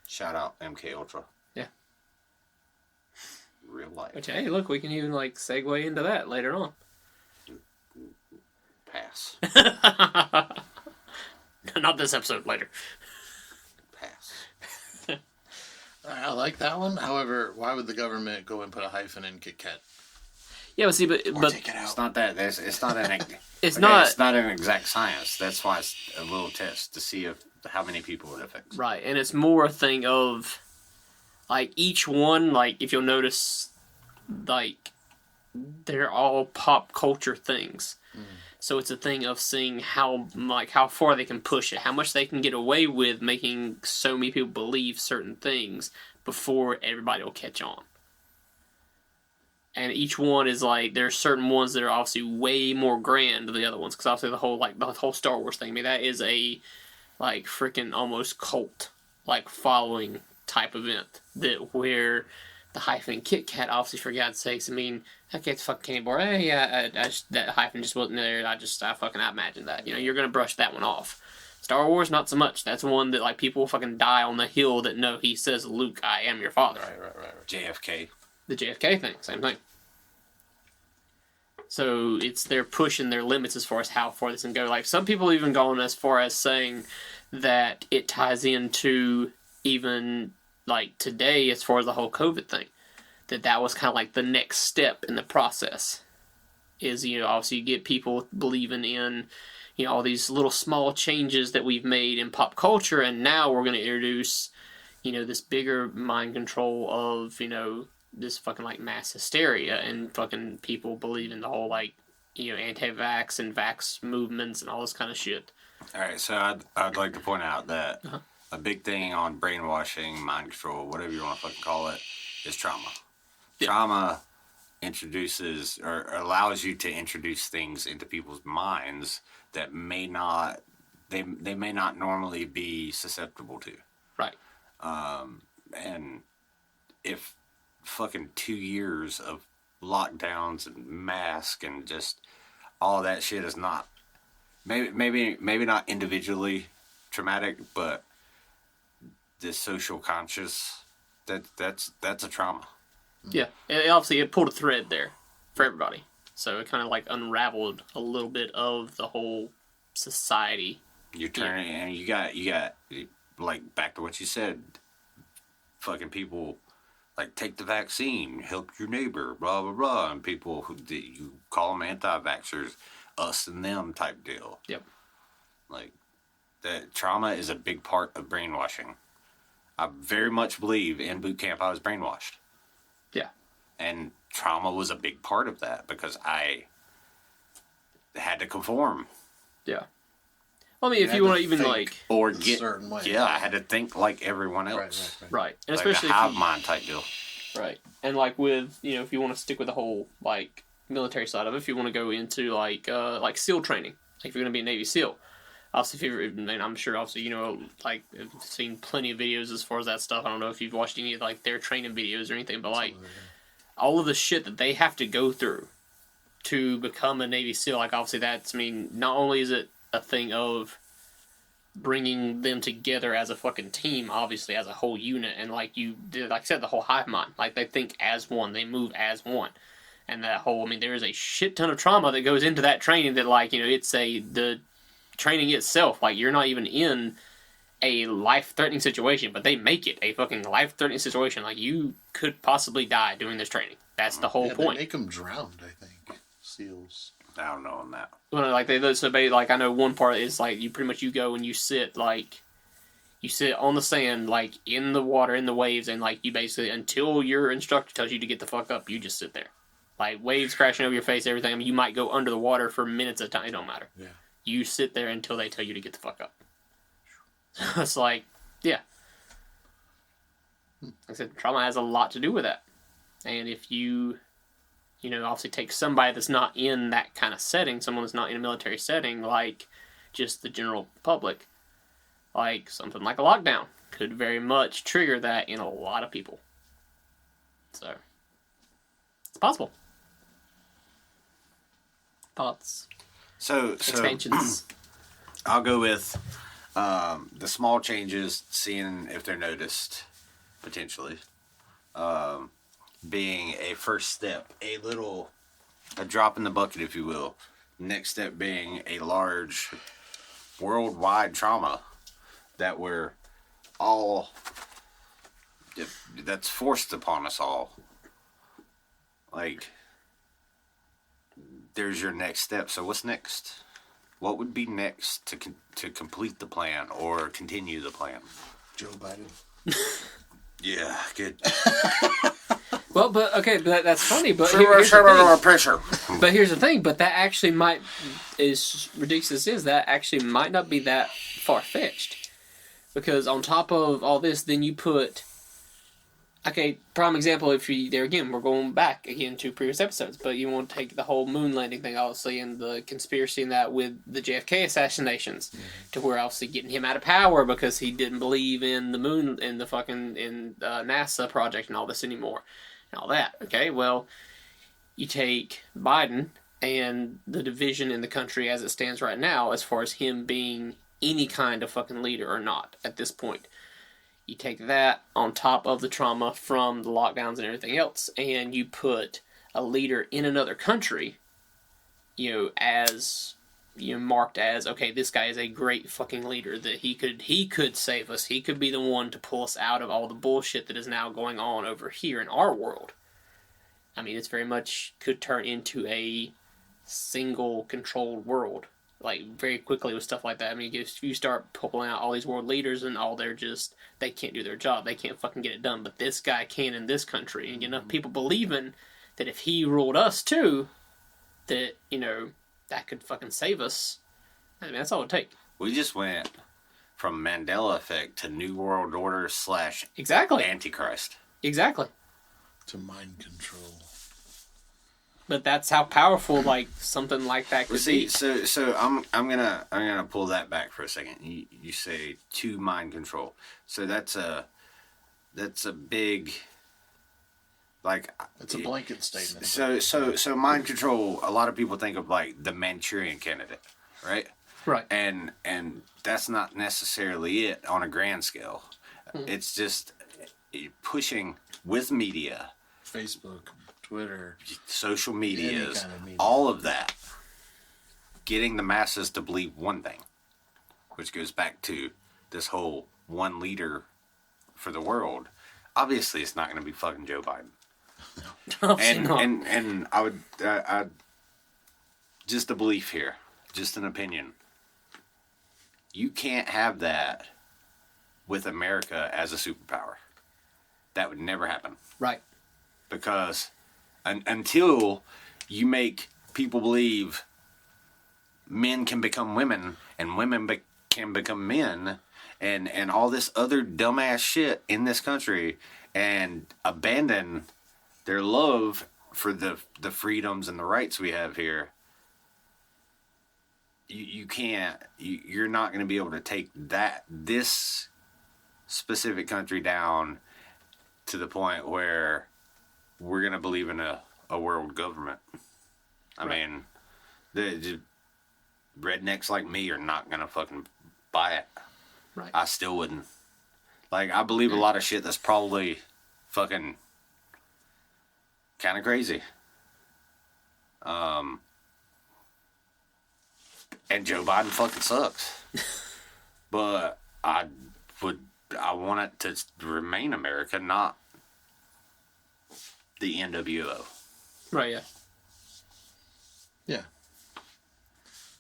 Shout out MK Ultra. Yeah. Real life. Which, hey, look, we can even segue into that later on. Pass. Not this episode, later. Pass. I like that one. However, why would the government go and put a hyphen in Kit Kat? Yeah, but see, but Take it out. It's not that. It's not an. It's not- It's not an exact science. That's why it's a little test to see how many people it affects. right, and it's more a thing of each one. If you'll notice, they're all pop culture things. So it's a thing of seeing how far they can push it, how much they can get away with making so many people believe certain things before everybody will catch on. And each one is there's certain ones that are obviously way more grand than the other ones, because obviously the whole Star Wars thing, I mean, that is a freaking almost cult following type event that where the hyphen Kit Kat, obviously, for God's sakes, I mean, okay, it's fucking candy bar. Hey, that hyphen just wasn't there. I imagined that. You're gonna brush that one off. Star Wars, not so much. That's one that like people fucking die on the hill that know he says, Luke, I am your father. Right. JFK. The JFK thing, same thing. So they're pushing their limits as far as how far this can go. Like some people even going as far as saying that it ties into even like today as far as the whole COVID thing. That was kind of like the next step in the process. Is, obviously you get people believing in, all these little small changes that we've made in pop culture, and now we're going to introduce, this bigger mind control of, this fucking like mass hysteria and fucking people believing the whole like, anti-vax and vax movements and all this kind of shit. All right, so I'd like to point out that a big thing on brainwashing, mind control, whatever you want to fucking call it, is trauma. Yeah. Trauma introduces or allows you to introduce things into people's minds that may not normally be susceptible to. Right. And if fucking 2 years of lockdowns and masks and just all that shit is not maybe not individually traumatic, but the social conscious that's a trauma. Yeah, and obviously it pulled a thread there for everybody. So it kind of like unraveled a little bit of the whole society. You're turning, and you got like back to what you said. Fucking people like take the vaccine, help your neighbor, blah blah blah, and people who you call them anti-vaxxers, us and them type deal. Yep. Like that trauma is a big part of brainwashing. I very much believe in boot camp I was brainwashed. Yeah. And trauma was a big part of that because I had to conform. Yeah. Well, I mean, if you want to even like or get a certain way. Yeah, I had to think like everyone else. Right. And like especially a hive mind type deal. Right. And like with, if you want to stick with the whole like military side of it, if you want to go into like SEAL training, like if you're going to be a Navy SEAL, obviously I'm sure obviously like I've seen plenty of videos as far as that stuff. I don't know if you've watched any of like their training videos or anything, but like all of the shit that they have to go through to become a Navy SEAL, like obviously not only is it a thing of bringing them together as a fucking team, obviously as a whole unit, and like you did, like I said, the whole hive mind, like they think as one, they move as one, and that whole, there is a shit ton of trauma that goes into that training that like it's the training itself, like you're not even in a life-threatening situation, but they make it a fucking life-threatening situation. Like you could possibly die doing this training. That's the whole point. They make them drowned, I think. SEALs. I don't know on that. Well, like like I know one part is like you pretty much you go and you sit on the sand, like in the water, in the waves, and like you basically until your instructor tells you to get the fuck up, you just sit there. Like waves crashing over your face, everything. You might go under the water for minutes at a time. It don't matter. Yeah. You sit there until they tell you to get the fuck up. It's like, yeah. Like I said, trauma has a lot to do with that. And if you obviously take somebody that's not in that kind of setting, someone that's not in a military setting, like just the general public, like something like a lockdown could very much trigger that in a lot of people. So, it's possible. Thoughts? So expansions. I'll go with the small changes, seeing if they're noticed, potentially. Being a first step, a drop in the bucket, if you will. Next step being a large worldwide trauma that we're all, that's forced upon us all. Like, there's your next step. So what's next? What would be next to complete the plan or continue the plan? Joe Biden. Yeah, good. Well, but okay, but that's funny. But pressure. But here's the thing. But that actually as ridiculous as that actually might not be that far fetched, because on top of all this, then you put. Okay, prime example. If you there again, we're going back again to previous episodes, but you want to take the whole moon landing thing, obviously, and the conspiracy in that with the JFK assassinations, to where obviously getting him out of power because he didn't believe in the moon and the fucking NASA project and all this anymore, and all that. Okay, well, you take Biden and the division in the country as it stands right now, as far as him being any kind of fucking leader or not at this point. You take that on top of the trauma from the lockdowns and everything else, and you put a leader in another country, as marked as, okay, this guy is a great fucking leader, that he could save us. He could be the one to pull us out of all the bullshit that is now going on over here in our world. I mean, it's very much could turn into a single controlled world, like very quickly with stuff like that. I mean, if you start pulling out all these world leaders and all, they can't do their job. They can't fucking get it done. But this guy can in this country, and enough people believing that if he ruled us too, that that could fucking save us. I mean, that's all it would take. We just went from Mandela Effect to New World Order / exactly Antichrist. Exactly. To mind control. But that's how powerful something like that could be. So I'm gonna pull that back for a second. You say to mind control. So that's a big, it's a blanket statement. So mind control. A lot of people think of the Manchurian Candidate, right? Right. And that's not necessarily it on a grand scale. It's just pushing with media, Facebook, Twitter, social medias, kind of media. all of that, getting the masses to believe one thing, which goes back to this whole one leader for the world. Obviously, it's not going to be fucking Joe Biden. And I would, just a belief here, just an opinion. You can't have that with America as a superpower. That would never happen. Right. Because until you make people believe men can become women and women can become men and all this other dumbass shit in this country and abandon their love for the freedoms and the rights we have here, you can't, you're not going to be able to take this specific country down to the point where we're going to believe in a world government. I mean, the rednecks like me are not going to fucking buy it. Right. I still wouldn't. I believe a lot of shit that's probably fucking kind of crazy. And Joe Biden fucking sucks. But I want it to remain America, not the NWO. Right, yeah. Yeah.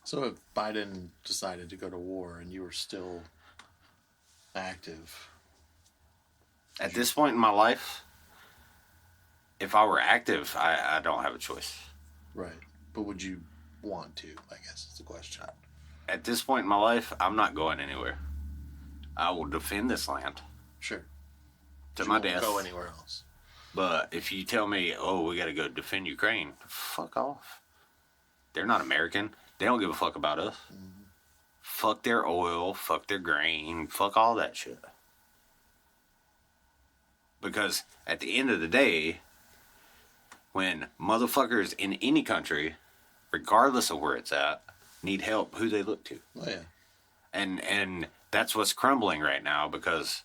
So if Biden decided to go to war and you were still active... At this point in my life, if I were active, I don't have a choice. Right. But would you want to, I guess is the question. At this point in my life, I'm not going anywhere. I will defend this land. Sure. To my death. Go anywhere else. But if you tell me, we got to go defend Ukraine, fuck off. They're not American. They don't give a fuck about us. Mm-hmm. Fuck their oil, fuck their grain, fuck all that shit. Because at the end of the day, when motherfuckers in any country, regardless of where it's at, need help, who they look to. Oh, yeah. And that's what's crumbling right now because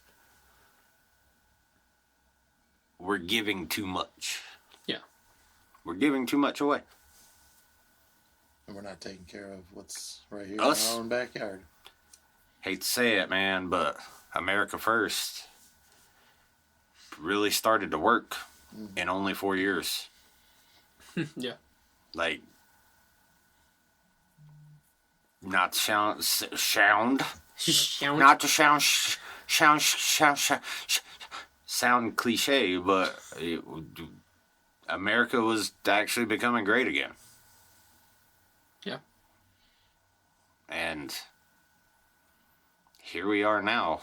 we're giving too much. Yeah. We're giving too much away. And we're not taking care of what's right here Us? in our own backyard. Hate to say it, man, but America First really started to work in only 4 years. Yeah. Not to sound cliche, but America was actually becoming great again. Yeah. And here we are now.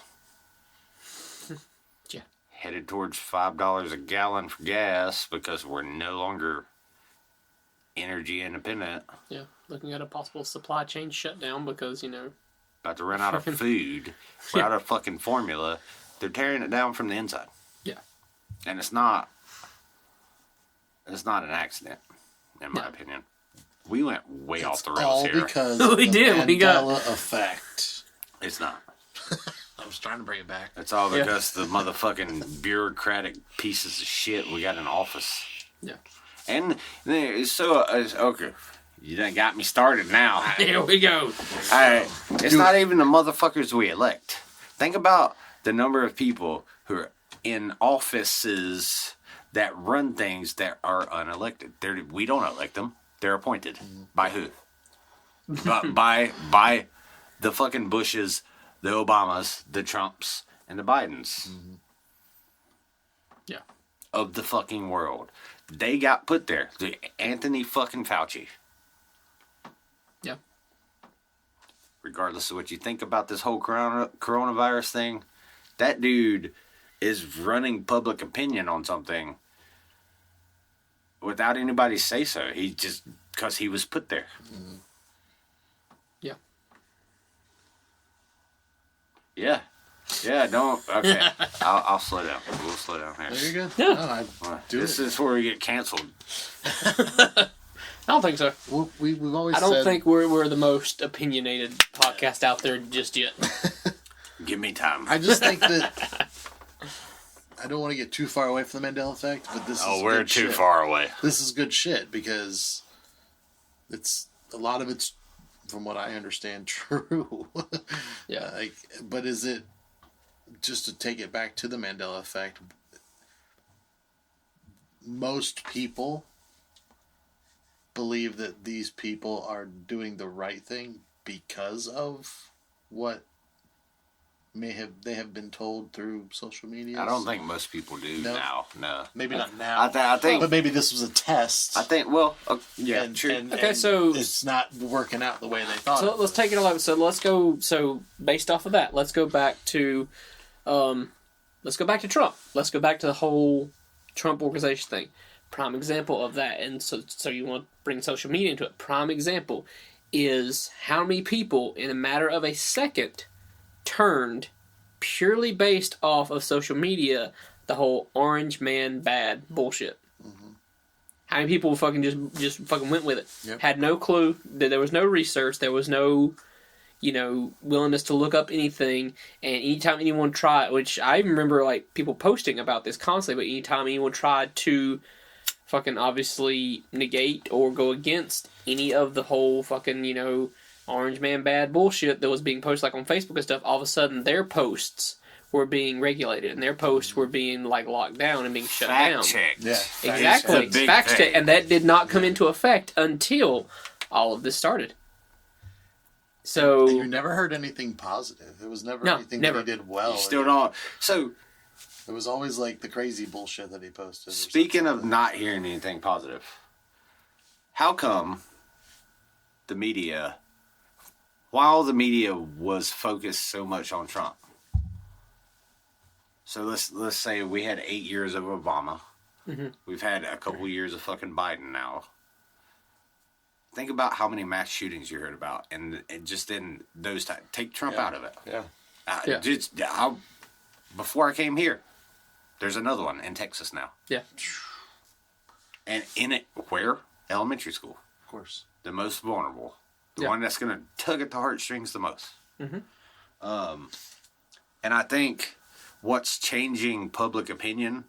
Yeah. Headed towards $5 a gallon for gas because we're no longer energy independent. Yeah. Looking at a possible supply chain shutdown because, about to run out of food. We're out of fucking formula. They're tearing it down from the inside. Yeah. And it's not an accident, in my opinion. We went way off the rails all here. Because We of did. The Mandela Effect. It's not. I was trying to bring it back. It's all because the motherfucking bureaucratic pieces of shit we got in office. Yeah. And it's so okay. You done got me started now. Here we go. It's not even the motherfuckers we elect. Think about the number of people who are in offices that run things that are unelected. We don't elect them. They're appointed. By who? by the fucking Bushes, the Obamas, the Trumps, and the Bidens. Yeah. Of the fucking world. They got put there. The Anthony fucking Fauci. Yeah. Regardless of what you think about this whole coronavirus thing, that dude is running public opinion on something without anybody say so. He just, because he was put there. Yeah. Yeah. Yeah, don't. Okay. I'll slow down. We'll slow down here. There you go. Yeah. No, This is where we get canceled. I don't think so. we've always I don't said, think we're the most opinionated podcast out there just yet. Give me time. I just think that I don't want to get too far away from the Mandela Effect, but this is we're good too shit. far away. This is good shit because it's a lot of it's, from what I understand, true. Yeah. But is it, just to take it back to the Mandela Effect, most people believe that these people are doing the right thing because of what they have been told through social media. I don't think most people do now. No. Maybe not now. I think. But maybe this was a test. I think. Well, yeah, true. Okay, so it's not working out the way they thought. So let's take it all. So let's go. So based off of that, let's go back to, Trump. Let's go back to the whole Trump organization thing. Prime example of that, and so you want to bring social media into it. Prime example is how many people in a matter of a second turned purely based off of social media the whole orange man bad bullshit. How many people fucking just fucking went with it? Yep. Had no clue. There was no research. There was no, willingness to look up anything. And anytime anyone tried, which I even remember like people posting about this constantly, but anytime anyone tried to fucking obviously negate or go against any of the whole fucking, orange man bad bullshit that was being posted like on Facebook and stuff, all of a sudden their posts were being regulated and their posts were being like locked down and being shut down. Checked. Yeah. Exactly. Fact check, and that did not come into effect until all of this started. So you never heard anything positive. It was never anything that he did well. You still don't. So it was always like the crazy bullshit that he posted. Speaking of not hearing anything positive, how come the media, while the media was focused so much on Trump, so let's say we had 8 years of Obama, we've had a couple years of fucking Biden now. Think about how many mass shootings you heard about, and just in those times, take Trump out of it. Yeah. Before I came here, there's another one in Texas now. yeah, And in it, where? Elementary school. Of course. The most vulnerable. The one that's going to tug at the heartstrings the most. And I think what's changing public opinion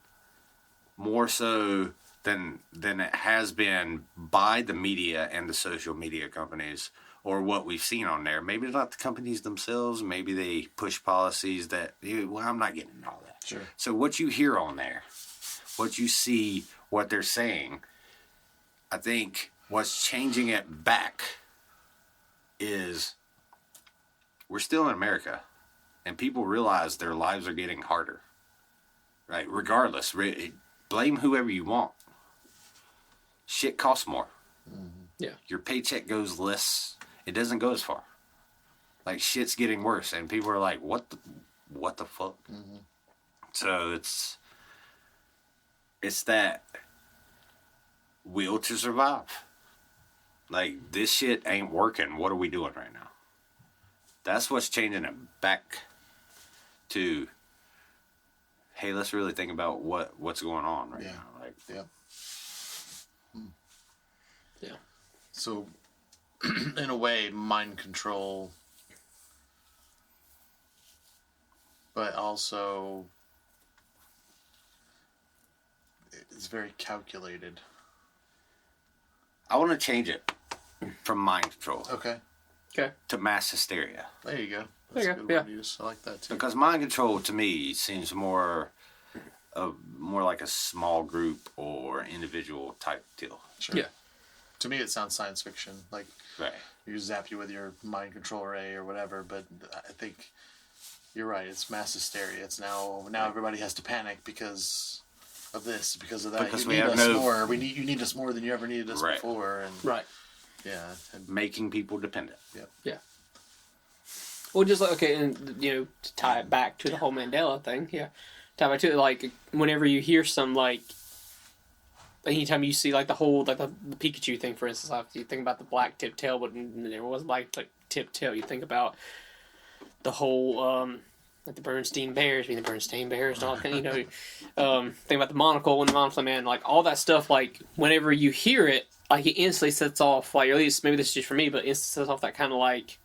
more so than it has been by the media and the social media companies, or what we've seen on there. Maybe not the companies themselves. Maybe they push policies that, well, I'm not getting into all that. Sure. So what you hear on there, what you see, what they're saying, I think what's changing it back is we're still in America, and people realize their lives are getting harder. Right? Regardless, blame whoever you want. Shit costs more. yeah. Your paycheck goes less. It doesn't go as far. Like, shit's getting worse, and people are like, what the fuck? So it's that will to survive. Like, this shit ain't working. What are we doing right now? That's what's changing it back to, hey, let's really think about what's going on right now. Like, Yeah. Yeah. So, in a way, mind control but also it's very calculated. I want to change it from mind control Okay, Okay. to mass hysteria. there you go. There you a go, good yeah. word to use. I like that too. Because mind control to me seems more like a small group or individual type deal. Sure. Yeah. To me, it sounds science fiction. Like Right. you zap you with your mind control ray or whatever. But I think you're right. It's mass hysteria. It's now everybody has to panic because of this, because of that. Because you we need have us no- more. You need us more than you ever needed us Right. before. And Right. yeah, and, Making people dependent. Yeah. Well, just like, okay, and, you know, to tie it back to the whole Mandela thing, yeah. Tie it back to it, like, whenever you hear some, like, anytime you see, like, the whole, like, the Pikachu thing, for instance, like, you think about the black tip tail, but there was black tip tail. You think about the whole, like, the Bernstein Bears, being the Bernstein Bears and all that, you know, think about the monocle and the monocle man, like, all that stuff, like, whenever you hear it, like, it instantly sets off, like, at least, maybe this is just for me, but it instantly sets off that kind of, like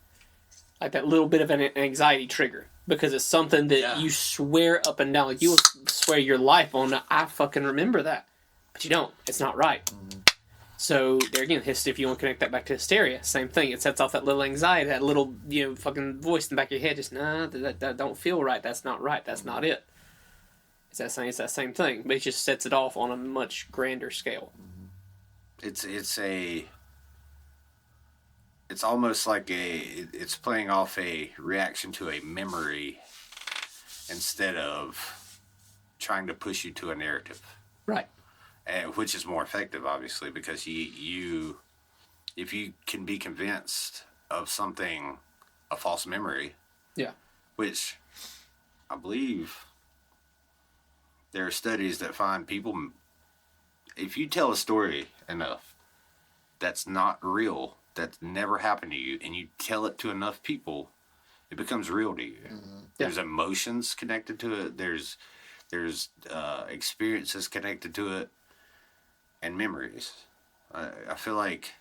that little bit of an anxiety trigger, because it's something that you swear up and down, like you will swear your life on. I fucking remember that, but you don't. It's not right. Mm-hmm. So there again, if you want to connect that back to hysteria, same thing. It sets off that little anxiety, that little fucking voice in the back of your head. Just that don't feel right. That's not right. That's not it. It's that same thing, but it just sets it off on a much grander scale. It's almost like it's playing off a reaction to a memory instead of trying to push you to a narrative. Right. Which is more effective, obviously, because you if you can be convinced of something, a false memory. Yeah. Which I believe there are studies that find people, if you tell a story enough that's not real, that's never happened to you, and you tell it to enough people, it becomes real to you. Mm-hmm. There's emotions connected to it. There's experiences connected to it, and memories. I feel like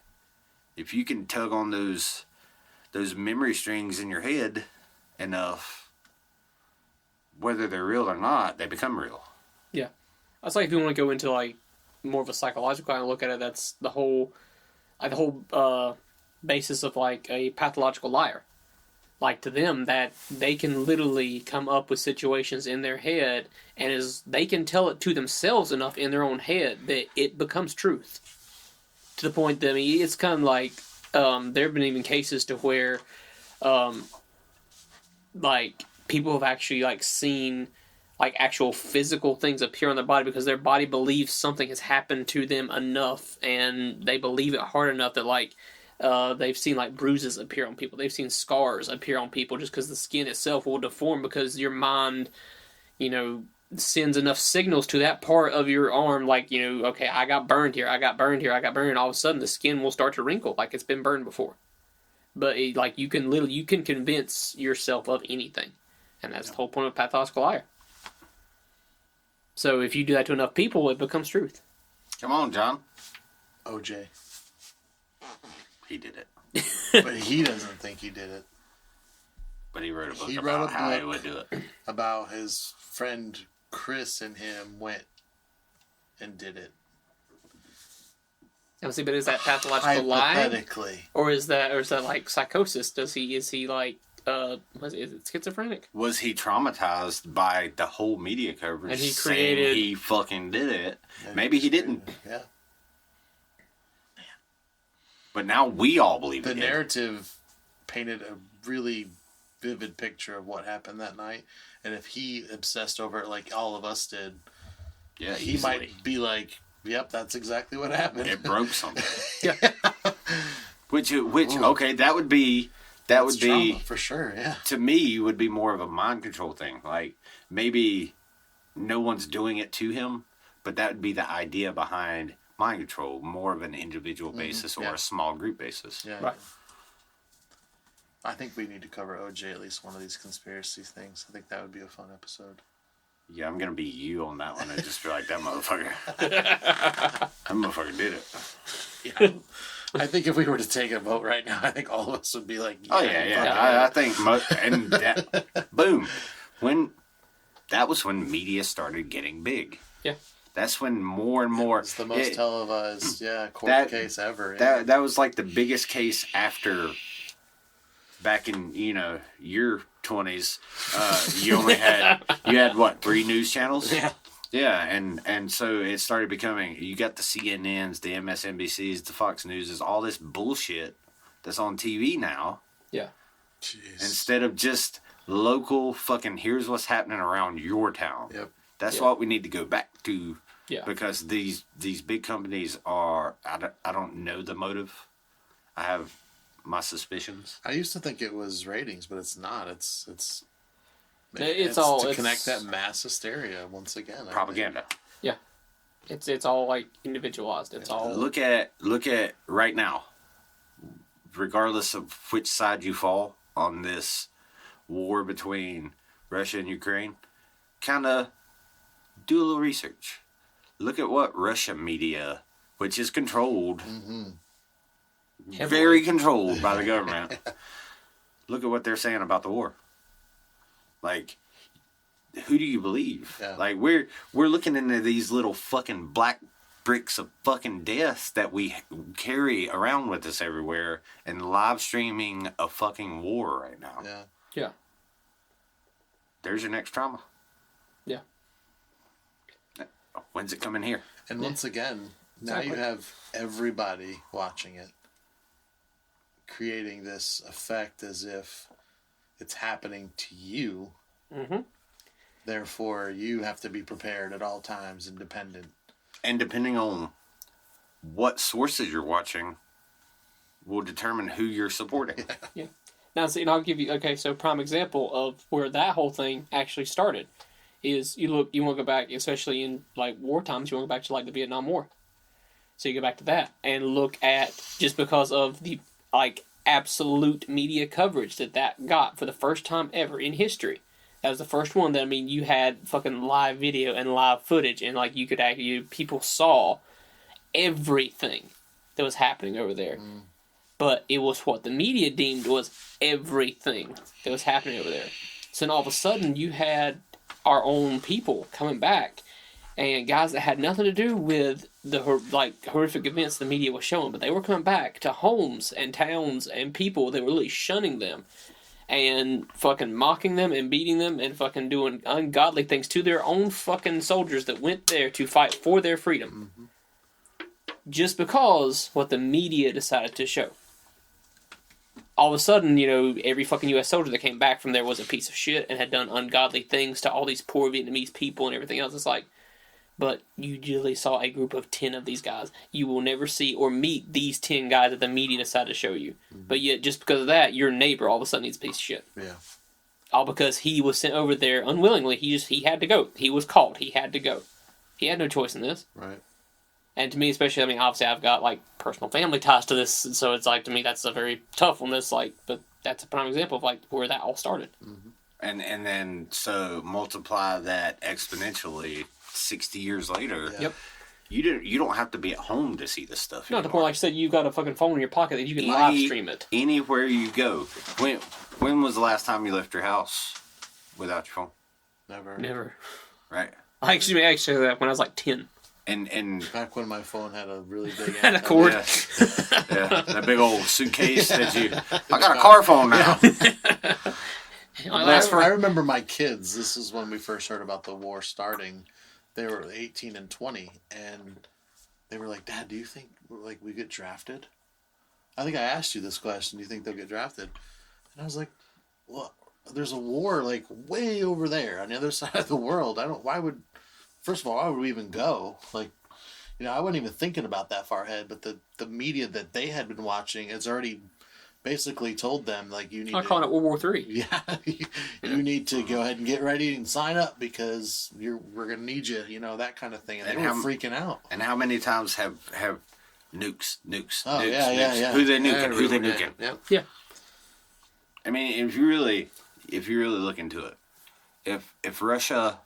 if you can tug on those memory strings in your head enough, whether they're real or not, they become real. Yeah, that's like if you want to go into like more of a psychological kind of look at it. That's the whole basis of like a pathological liar. Like to them, that they can literally come up with situations in their head, and they can tell it to themselves enough in their own head that it becomes truth. To the point that, I mean, it's kind of like there have been even cases to where like people have actually like seen like actual physical things appear on their body because their body believes something has happened to them enough, and they believe it hard enough that like they've seen like bruises appear on people. They've seen scars appear on people just because the skin itself will deform because your mind, sends enough signals to that part of your arm, like, okay, I got burned here, I got burned here, I got burned, and all of a sudden the skin will start to wrinkle like it's been burned before. But you can convince yourself of anything, and that's the whole point of a pathological liar. So if you do that to enough people, it becomes truth. Come on, John. OJ. He did it. But he doesn't think he did it. But he wrote a book He about wrote a how he book would do it. About his friend Chris and him went and did it. See, but is that pathological lying? Hypothetically. Or is that like psychosis? Is he like is it schizophrenic? Was he traumatized by the whole media coverage and he saying he fucking did it? Maybe he didn't. Yeah. But now we all believe the it. The narrative painted a really vivid picture of what happened that night, and if he obsessed over it like all of us did, he easily might be like, "Yep, that's exactly what happened." It broke something. Yeah. Which okay, that would be trauma, for sure. Yeah. To me, would be more of a mind control thing. Like maybe no one's doing it to him, but that would be the idea behind mind control, more of an individual basis or a small group basis. Yeah. Right. I think we need to cover OJ at least one of these conspiracy things. I think that would be a fun episode. Yeah, I'm gonna be you on that one and just be like, that motherfucker. That motherfucker did it. Yeah. I think if we were to take a vote right now, I think all of us would be like, I think, boom. That was when media started getting big. Yeah. That's when more and more. It's the most televised, court case ever. Yeah. That was like the biggest case after. Back in your 20s, you had what, 3 news channels? Yeah, and so it started becoming, you got the CNNs, the MSNBCs, the Fox Newses, all this bullshit that's on TV now. Yeah. Jeez. Instead of just local fucking, here's what's happening around your town. Yep. That's what we need to go back to. Yeah. Because these big companies are, I don't know the motive. I have my suspicions. I used to think it was ratings, but it's not. It's all to connect that mass hysteria once again. Propaganda. Yeah. It's all like individualized. It's all look at right now. Regardless of which side you fall on this war between Russia and Ukraine, kind of do a little research. Look at what Russia media, which is controlled. Mm-hmm. Very controlled by the government. Look at what they're saying about the war. Like, who do you believe? Yeah. Like, we're looking into these little fucking black bricks of fucking death that we carry around with us everywhere and live streaming a fucking war right now. Yeah. Yeah. There's your next trauma. Yeah. When's it coming here? And once again, now Exactly. you have everybody watching it, creating this effect as if it's happening to you. Mm-hmm. Therefore, you have to be prepared at all times, independent. And depending on what sources you're watching will determine who you're supporting. Yeah. Now, see, and I'll give you, so prime example of where that whole thing actually started is you want to go back, especially in like war times, you want to go back to like the Vietnam War. So you go back to that and look at, just because of the like absolute media coverage that got for the first time ever in history. That was the first one that, I mean, you had fucking live video and live footage, and like you could actually, people saw everything that was happening over there. Mm. But it was what the media deemed was everything that was happening over there. So then all of a sudden you had our own people coming back, and guys that had nothing to do with the horrific events the media was showing, but they were coming back to homes and towns and people that were really shunning them and fucking mocking them and beating them and fucking doing ungodly things to their own fucking soldiers that went there to fight for their freedom. Mm-hmm. Just because what the media decided to show. All of a sudden, every fucking U.S. soldier that came back from there was a piece of shit and had done ungodly things to all these poor Vietnamese people and everything else. It's like, but you usually saw a group of 10 of these guys. You will never see or meet these 10 guys that the media decided to show you. Mm-hmm. But yet, just because of that, your neighbor all of a sudden needs a piece of shit. Yeah. All because he was sent over there unwillingly. He had to go. He was called. He had to go. He had no choice in this. Right. And to me, especially, I mean, obviously I've got, like, personal family ties to this, so it's like, to me, that's a very tough one. That's like, but that's a prime example of, like, where that all started. Mm-hmm. And then, so, multiply that exponentially 60 years later. Yeah. Yep. You don't have to be at home to see this stuff No, anymore. the point, like I said, you've got a fucking phone in your pocket that you can live stream it. Anywhere you go. When was the last time you left your house without your phone? Never. Right. I actually that when I was like 10. And back when my phone had a really big and a cord. Yeah, that big old suitcase that I got a car phone now. I remember my kids. This is when we first heard about the war starting. They were 18 and 20, and they were like, "Dad, do you think we get drafted?" I think I asked you this question. Do you think they'll get drafted? And I was like, "Well, there's a war like way over there on the other side of the world. First of all, why would we even go? Like, I wasn't even thinking about that far ahead. But the media that they had been watching has already basically told them, like, you need I'm calling it World War III. Yeah, you need to go ahead and get ready and sign up because we're gonna need you. That kind of thing. And they were freaking out. And how many times have nukes? Oh, nukes, yeah, nukes. yeah. Who they nuking? Who they nuking? Yeah. I mean, if you really look into it, if Russia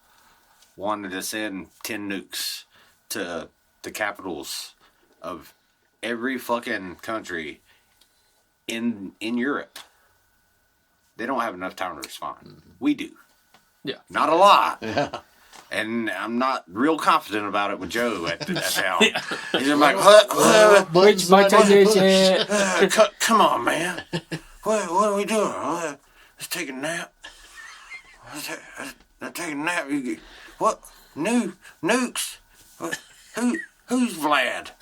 wanted to send 10 nukes to the capitals of every fucking country in Europe, they don't have enough time to respond. Mm-hmm. We do. Yeah. Not a lot. Yeah. And I'm not real confident about it with Joe at the helm. He's like, what? Which button is it? Come on, man. What are we doing? Let's take a nap. Let's take a nap. What? Nukes? Who's Vlad?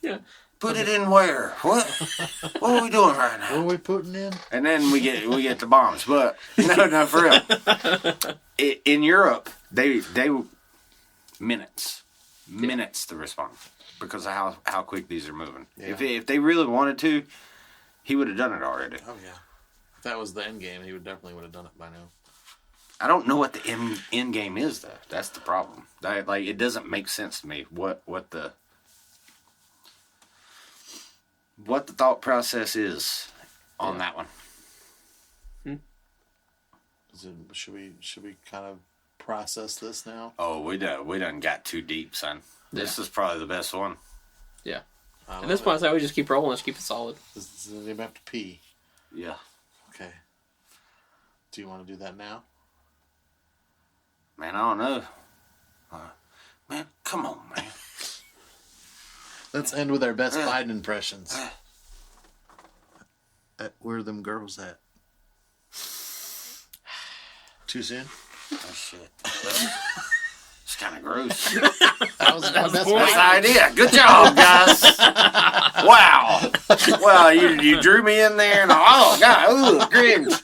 Yeah. Put it in where? What are we doing right now? What are we putting in? And then we get the bombs. But no, for real. In Europe, they minutes to respond because of how quick these are moving. Yeah. If they really wanted to, he would have done it already. Oh yeah. If that was the end game, he would have done it by now. I don't know what the end game is though. That's the problem. It doesn't make sense to me what the thought process is on that one. Should we kind of process this now? Oh, we done got too deep, son. This is probably the best one. Yeah. At this point, I say we just keep rolling. Let's keep it solid. Does anybody have to pee? Yeah. Okay. Do you want to do that now? Man, I don't know. Man, come on, man. Let's end with our best Biden impressions. Where are them girls at? Too soon? Oh, shit. It's kind of gross. That was my best That's the idea. Good job, guys. Wow. Well, you drew me in there, and oh, God, ooh, cringe.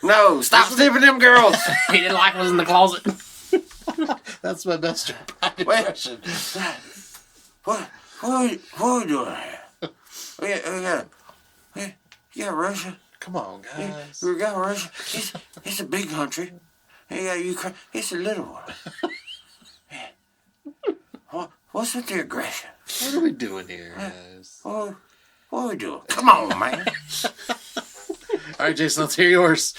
No, stop sniffing them girls. He didn't like what was in the closet. That's my best Biden impression. What are we doing here? We got Russia. Come on, guys. We got Russia. It's a big country. We got Ukraine. It's a little one. What's with the aggression? What are we doing here, guys? What are we doing? Come on, man. All right, Jason, let's hear yours.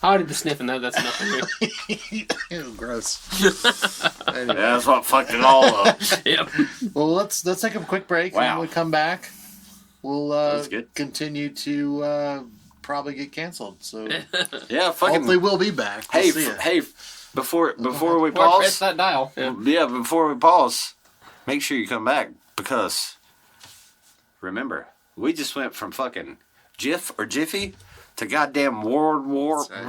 I already been sniffing that. That's enough for me. Ew, gross. Yeah, that's what fucked it all up. Yep. Well, let's take a quick break. Wow. When we come back, we'll That's good. continue to probably get canceled. So Yeah, fucking. hopefully we'll be back. We'll see ya. Hey, before we Press pause, that dial. Yeah. before we pause, make sure you come back because remember, we just went from fucking GIF or Jiffy to goddamn World War III.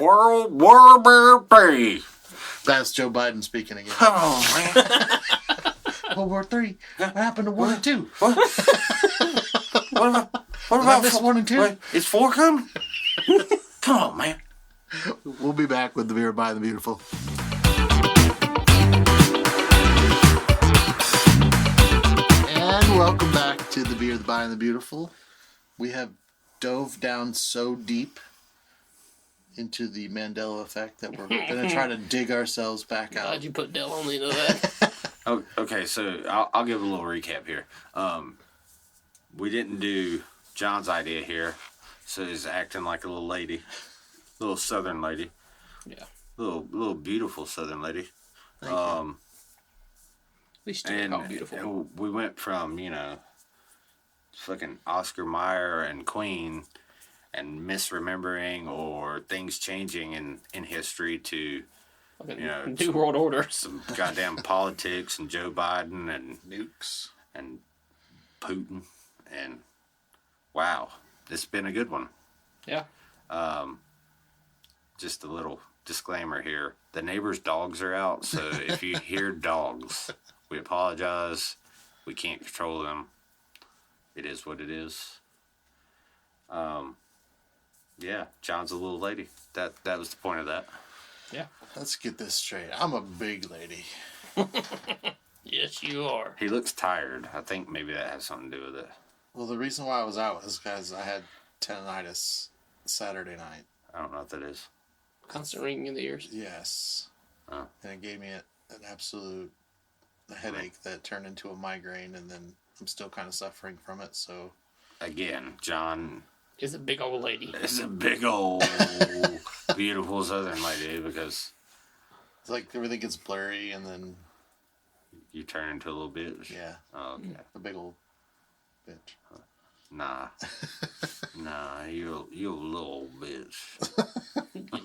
That's Joe Biden speaking again. Come on, man. World War III. What happened to World War II? What I about miss 1 and 2? Wait, is 4 coming? Come on, man. We'll be back with the Beer by the Beautiful. And welcome back to the Beer, the By, and the Beautiful. We have dove down so deep into the Mandela effect that we're going to try to dig ourselves back out. Glad you put Dell on into that. Oh, okay, so I'll give a little recap here. We didn't do John's idea here, so he's acting like a little lady, little Southern lady. Yeah. Little beautiful Southern lady. Thank you. At least you call it beautiful. And we went from, fucking Oscar Mayer and Queen and misremembering or things changing in history to, New World Order. some goddamn politics and Joe Biden and Nukes. Putin. And wow, it's been a good one. Yeah. Just a little disclaimer here. The neighbor's dogs are out, so if you hear dogs, we apologize. We can't control them. It is what it is. Yeah, John's a little lady. That was the point of that. Yeah. Let's get this straight. I'm a big lady. Yes, you are. He looks tired. I think maybe that has something to do with it. Well, the reason why I was out was because I had tinnitus Saturday night. I don't know what that is. Constant ringing in the ears. Yes. Oh. And it gave me an absolute headache that turned into a migraine, and then I'm still kind of suffering from it, so... Again, John Is a big old lady. is a big old beautiful Southern lady because It's like everything gets blurry, and then... you turn into a little bitch. Yeah, Oh, okay. a big old bitch. Nah. Nah, you little bitch.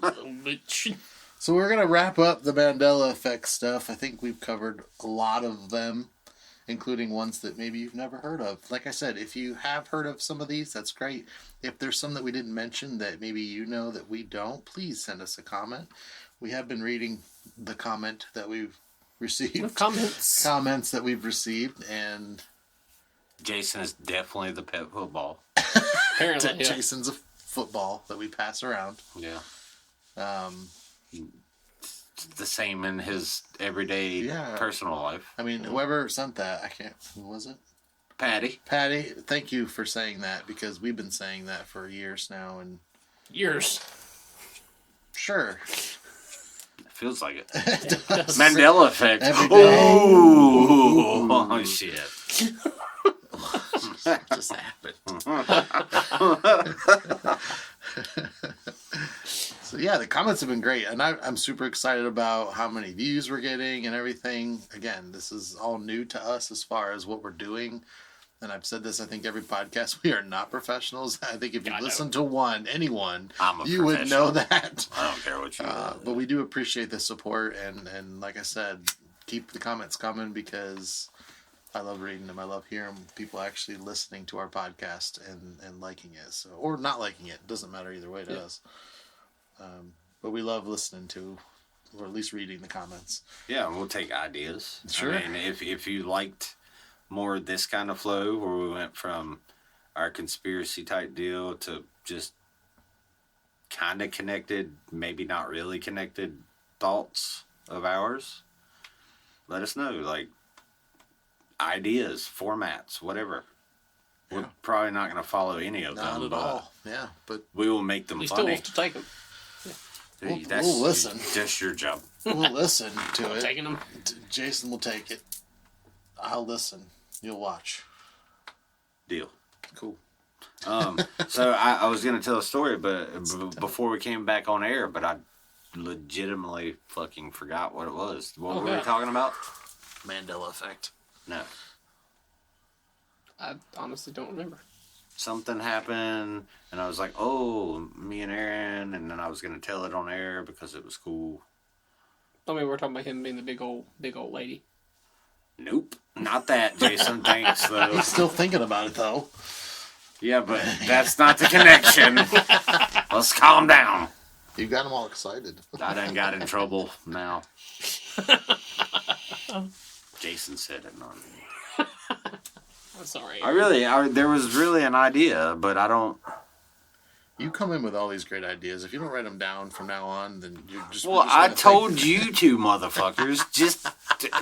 Little bitch. So we're going to wrap up the Mandela Effect stuff. I think we've covered a lot of them, including ones that maybe you've never heard of. Like I said, if you have heard of some of these, that's great. If there's some that we didn't mention that maybe you know that we don't, please send us a comment. We have been reading the comment that we've received. Comments that we've received, and Jason is definitely the pet football. Apparently, yeah. Jason's a football that we pass around. Yeah. The same in his everyday personal life. I mean, whoever sent that, I can't. Who was it? Patty, thank you for saying that, because we've been saying that for years now. And Years. sure, it feels like it. Mandela Effect. Every day. Oh shit. just happened. So yeah, the comments have been great, and I'm super excited about how many views we're getting and everything. Again, this is all new to us as far as what we're doing, and I've said this, I think, every podcast. We are not professionals. I think if you listen to anyone, you would know that. I don't care what you but we do appreciate the support, and like I said, keep the comments coming, because I love reading them. I love hearing people actually listening to our podcast and liking it. So, or not liking it. Doesn't matter either way to us. But we love listening to, or at least reading the comments. Yeah, and we'll take ideas. Sure. I mean, if you liked more of this kind of flow, where we went from our conspiracy type deal to just kind of connected, maybe not really connected thoughts of ours, let us know. Like, ideas, formats, whatever. Yeah. We're probably not going to follow any of them. Not at all. Yeah, but we will make them We funny. still have to take them. We'll listen. That's your job. We'll listen to it. Taking them. Jason will take it. I'll listen. You'll watch. Deal. Cool. So I was going to tell a story, but before we came back on air, but I legitimately fucking forgot what it was. What were we talking about? Mandela Effect. No. I honestly don't remember. Something happened, and I was like, oh, me and Aaron, and then I was going to tell it on air because it was cool. I mean, we're talking about him being the big old lady. Nope. Not that, Jason. Thanks, though. He's still thinking about it, though. Yeah, but that's not the connection. Let's calm down. You got him all excited. I done got in trouble now. Jason said it, not me. I'm sorry. There was really an idea, but I don't. You come in with all these great ideas. If you don't write them down from now on, then you're just. Well, I told you two motherfuckers just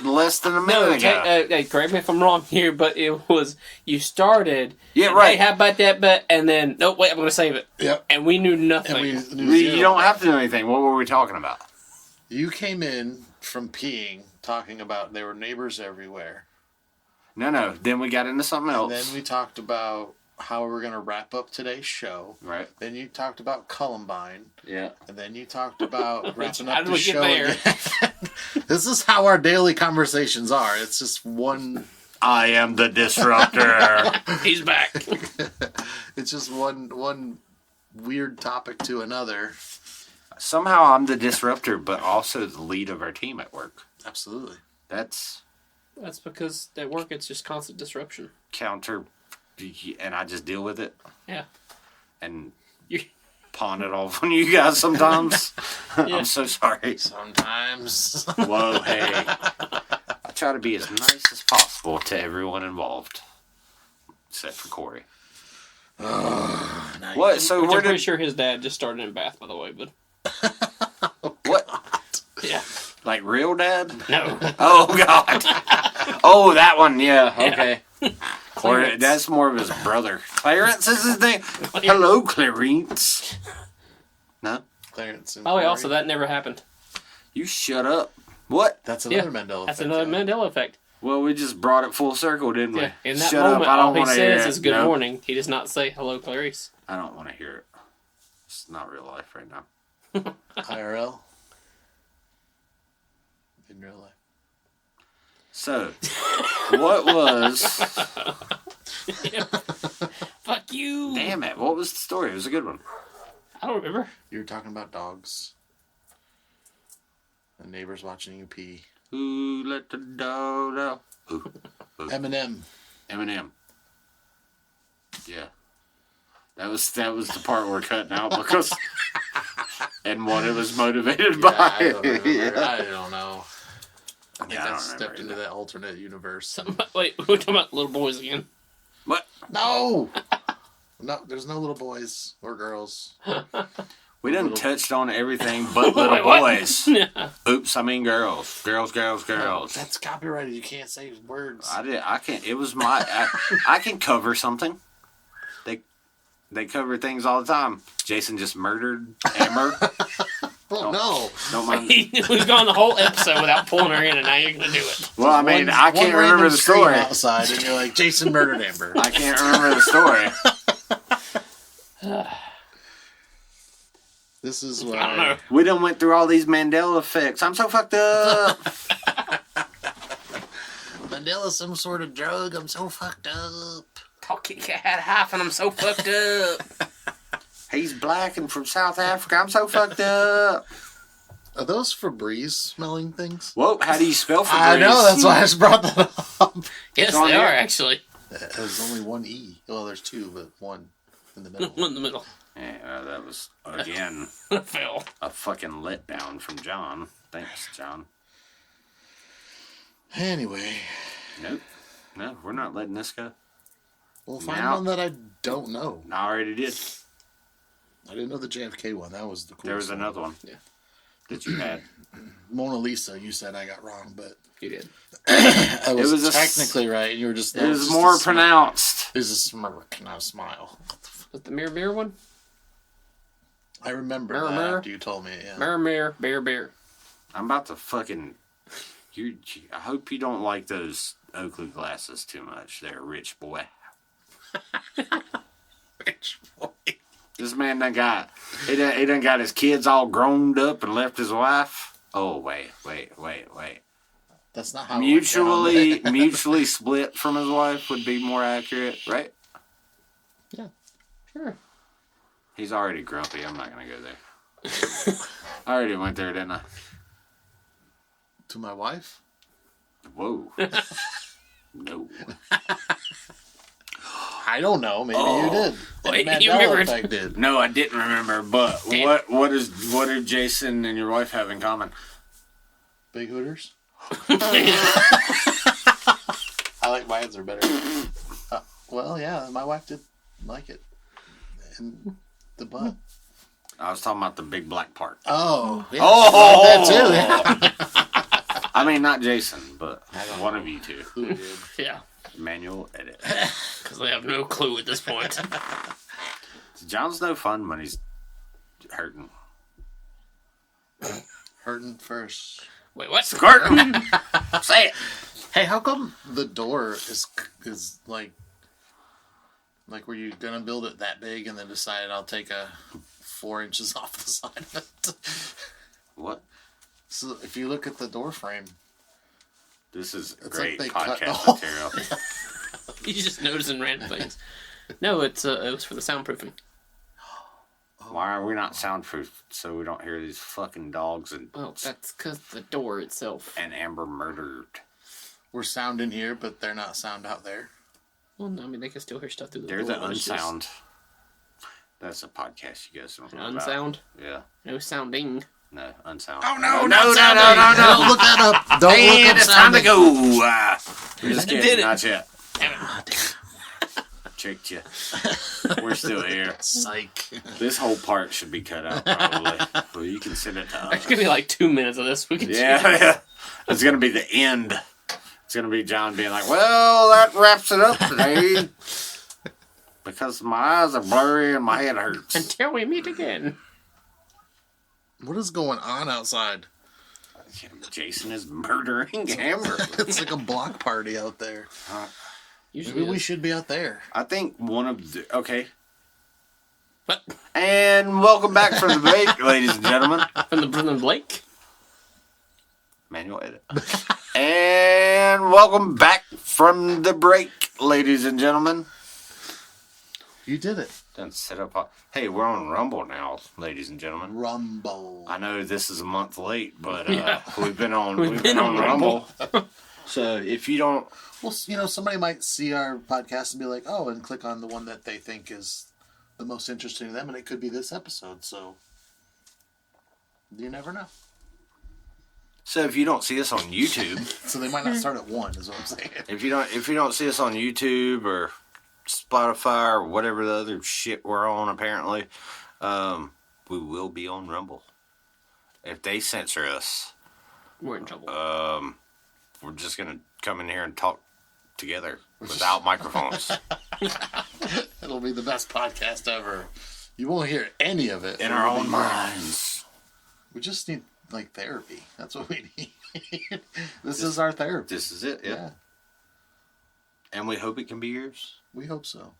less than a minute ago. Correct me if I'm wrong here, but it was you started. Yeah, right. Hey, how about that? But and then nope. Wait, I'm going to save it. Yep. And we knew nothing. You don't have to know anything. What were we talking about? You came in from peeing, talking about there were neighbors everywhere. No. Then we got into something else. And then we talked about how we're going to wrap up today's show. Right. Then you talked about Columbine. Yeah. And then you talked about wrapping How up did the we get show. there? This is how our daily conversations are. It's just one. I am the disruptor. He's back. It's just one weird topic to another. Somehow I'm the disruptor, but also the lead of our team at work. Absolutely. That's because at work it's just constant disruption. Counter, and I just deal with it. Yeah. And pawn it off on you guys sometimes. Yeah. I'm so sorry. Sometimes. Whoa, hey. I try to be as nice as possible to everyone involved. Except for Corey. Nice. What? So Which where I'm pretty did... sure his dad just started in Bath, by the way, but... What? Yeah. Like real dad? No. Oh, God. Oh, that one. Yeah. Okay. Or that's more of his brother. Clarence is his name. Hello, Clarence. No? Clarence and By the way, Corey. also, that never happened. You shut up. What? That's another Mandela That's effect. another Mandela effect. Well, we just brought it full circle, didn't we? Yeah. In that Shut moment, up. I don't all he want to hear says it. is good Nope. morning. He does not say hello, Clarice. I don't want to hear it. It's not real life right now. IRL. In real life. So, what was... Fuck you. Damn it. What was the story? It was a good one. I don't remember. You were talking about dogs. The neighbor's watching you pee. Who let the dog out? Ooh. Eminem. Eminem. Yeah. That was the part we're cutting out because and what it was motivated by. I don't remember. I don't know. I think Yeah, I I don't stepped remember into either. that alternate universe. Wait, we're talking about little boys again. What? No! No, there's no little boys or girls. We done Little- touched on everything but little Wait, what? boys. Yeah. Oops, I mean girls. Girls. That's copyrighted. You can't say words. I can't. It was my. I can cover something. They cover things all the time. Jason just murdered Amber. Oh, no. Don't mind. We've gone the whole episode without pulling her in, and now you're gonna do it. Well, I mean, I can't One remember random the scream story. outside, and you're like, Jason murdered Amber. I can't remember the story. This is what I don't know. We done went through all these Mandela effects. I'm so fucked up. Mandela's some sort of drug. I'm so fucked up. Talking cat half, and I'm so fucked up. He's black and from South Africa. I'm so fucked up. Are those Febreze smelling things? Whoa, how do you spell Febreze? I know, that's why I just brought that up. Yes, on they here. are actually. There's only one E. Well, there's two, but one in the middle. One in the middle. Yeah, that was, again, Phil. a fucking letdown from John. Thanks, John. Anyway, Nope. No, we're not letting this go. we'll find Now- one that I don't know. I already did. I didn't know the JFK one. That was the coolest. There was another one. Yeah. That you had. Mona Lisa, you said I got wrong, but You did. I was, was a technically right. You were just. It was more pronounced. pronounced. It was a smirk, not a smile. Was the mirror one? I remember Mirror, that mirror. after you told me it. Yeah. Mirror, bear. I'm about to fucking... I hope you don't like those Oakley glasses too much. They're a rich boy. Rich boy. This man done got... He done got his kids all grown up and left his wife. Oh, wait. That's not how. it went down. Mutually split from his wife would be more accurate, right? Sure. He's already grumpy. I'm not going to go there. I already went there, didn't I? To my wife. Whoa. No. I don't know. Maybe you did. Wait, Mandela you remembered. Effect did. No, I didn't remember, but Damn. what do Jason and your wife have in common? Big Hooters. I like my answer better. Well, yeah, my wife did like it. And the butt. I was talking about the big black part. Oh, yeah. Oh! That too. Yeah. I mean, not Jason, but one of you two. Who did? Yeah. Manual edit. Because they have no clue at this point. John's no fun when he's hurting. Hurting first. Wait, what? Squirting! Say it! Hey, how come the door is like were you gonna build it that big and then decided I'll take 4 inches off the side of it? What? So if you look at the door frame, This is It's great like they cut the podcast whole- material. You just noticing random things. No, it was for the soundproofing. Why are we not soundproof so we don't hear these fucking dogs and, Oh, that's because the door itself. and Amber murdered? we're sound in here, but they're not sound out there. Well, no, I mean, they can still hear stuff through the They're door. the It's just unsound. That's a podcast you guys don't know about. Unsound? Yeah. No sounding. No, unsound. Oh no, no, not sounding. Don't look that up. Don't look And up it's time to sounding. go. We're just I did kidding. it. Not yet. Damn it. Tricked you. We're still here. Psych. This whole part should be cut out, probably. Well, you can send it to There's us. gonna be like 2 minutes of this. We can Yeah. It's going to be the end. It's going to be John being like, well, that wraps it up today. Because my eyes are blurry and my head hurts. Until we meet again. What is going on outside? Jason is murdering Amber. It's like a block party out there. Usually Maybe we is. should be out there. I think one of the... Okay. What? And welcome back from the break, ladies and gentlemen. From the Brooklyn Blake? Manual edit. And welcome back from the break, ladies and gentlemen. You did it. Done set up. Hey, we're on Rumble now, ladies and gentlemen. Rumble. I know this is a month late, but Yeah. we've been on Rumble. Rumble. So if you don't, Well, somebody might see our podcast and be like, oh, and click on the one that they think is the most interesting to them, and it could be this episode. So you never know. so if you don't see us on YouTube, So they might not start at 1, is what I'm saying. if you don't see us on YouTube or Spotify or whatever the other shit we're on, apparently, we will be on Rumble. If they censor us, We're in trouble. we're just gonna come in here and talk together without microphones It'll be the best podcast ever. You won't hear any of it. in our own minds. We just need, like, therapy. That's what we need. This is our therapy. This is it, yeah. And we hope it can be yours. We hope so.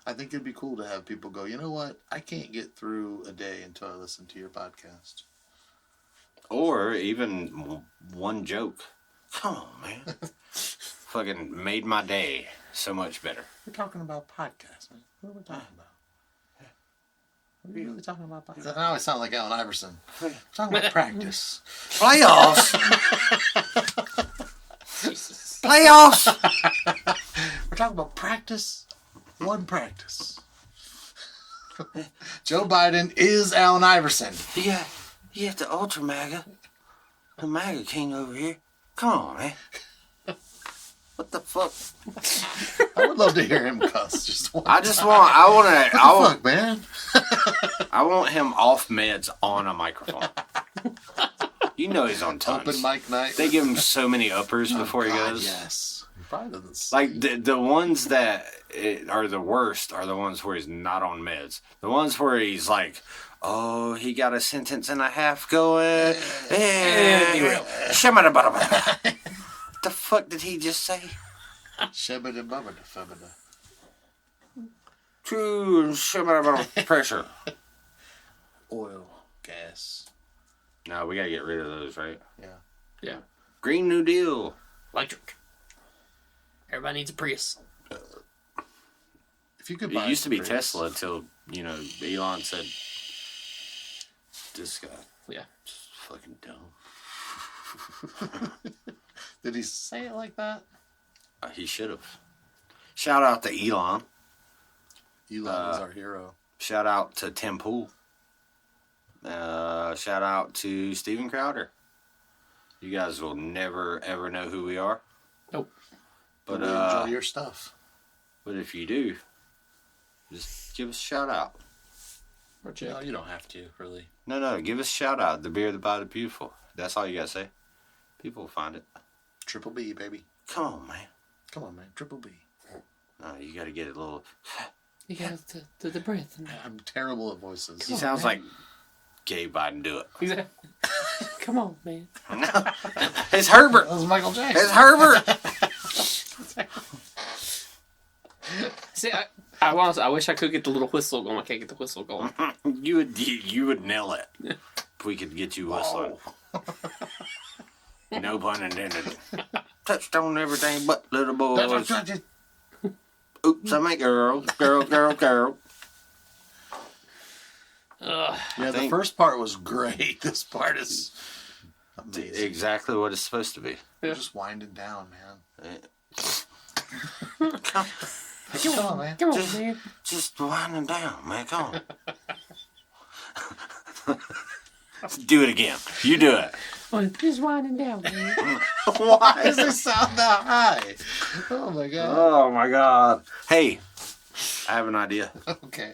I think it'd be cool to have people go, you know what? I can't get through a day until I listen to your podcast. Or even one joke. Come on, man. Fucking made my day so much better. We're talking about podcasts, man. What are we talking about? What are you really talking about? Podcasts? Now I sound like Allen Iverson. We're talking about practice. Playoffs! Jesus. Playoffs! We're talking about practice. One practice. Joe Biden is Allen Iverson. Yeah, you have the Ultra MAGA. The MAGA king over here. Come on, man. What the fuck? I would love to hear him cuss just one I just time. want, I want to, I What the want, fuck, man? I want him off meds on a microphone. You know he's on tons. Open mic night. They give him so many uppers before he God, goes. yes. He probably doesn't Like the ones that are the worst are the ones where he's not on meds. The ones where he's like, oh, he got a sentence and a half going. What the fuck did he just say? Shebada bubada fubada. True pressure. Oil, gas. No, we gotta get rid of those, right? Yeah. Yeah. Green New Deal. Electric. Everybody needs a Prius. If you could buy It used to be Prius- Tesla until, Elon said, this guy. Yeah. Just fucking dumb. Did he say it like that? He should have. Shout out to Elon. Elon is our hero. Shout out to Tim Pool. Shout out to Steven Crowder. You guys will never ever know who we are. Nope. But we enjoy your stuff. but if you do, just give us a shout out. Or check. No, you don't have to, really. No, give us a shout out. The beer, the body, the beautiful. That's all you gotta say. People will find it. Triple B, baby. Come on, man. Come on, man. Triple B. No, you gotta get it a little. You got the breath. I'm terrible at voices. He sounds like Gay Biden. Do it. Exactly. Come on, man. No, it's Herbert. That was Michael Jackson. It's Herbert. See, I wish I could get the little whistle going. I can't get the whistle going. You would nail it. If we could get you whistling. No pun intended. Touched on everything but little boys. Oops, I'm a girl. Ugh. Yeah, the think- first part was great. This part is amazing. Exactly what it's supposed to be. We're just winding down, man. Come, Come on, man. Come on, man. just winding down, man. Come on. Do it again. You do it. Oh, just winding down, man. Why? Does it sound that high? Oh my god. Oh my god. Hey, I have an idea. Okay.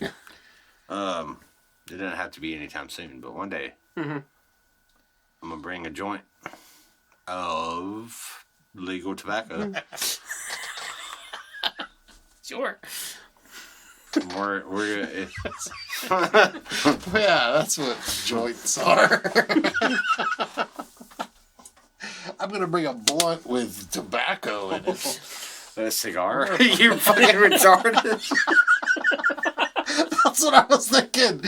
It doesn't have to be anytime soon, but one day I'm gonna bring a joint of legal tobacco. Sure. we're Yeah, that's what joints are. I'm gonna bring a blunt with tobacco in it. a cigar. You're fucking retarded. That's what I was thinking.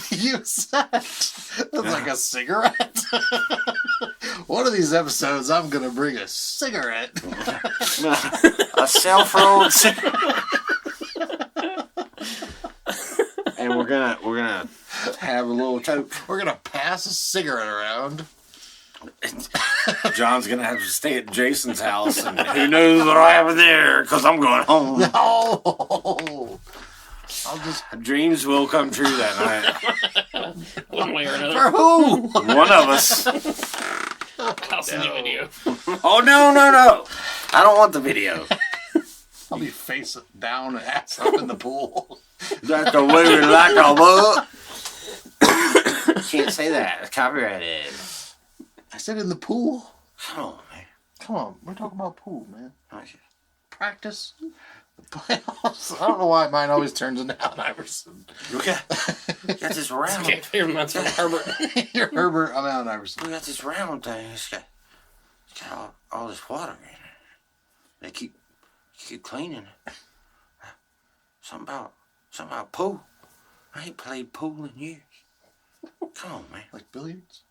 You said it's like a cigarette. One of these episodes, I'm gonna bring a cigarette. A self-rolled cigar. we're gonna have a little toke. We're gonna pass a cigarette around. John's gonna have to stay at Jason's house, and who knows what'll happen there? Because I'm going home. No. I'll just. Dreams will come true that night. One way or another. For who? One of us. I'll send you a video. Oh no! I don't want the video. I'll be face down and ass up in the pool. That's the way we like a book. Can't say that. It's copyrighted. I said in the pool. Come on, man. Come on, we're talking about pool, man. Okay. Practice. The playoffs. I don't know why mine always turns into Allen Iverson. Look at got this round. Okay, favorite month's from Herbert. You're Herbert. I'm Allen Iverson. We got this round thing. It's got all this water in it. They keep cleaning it. Something about pool. I ain't played pool in years. Come on, man. Like billiards?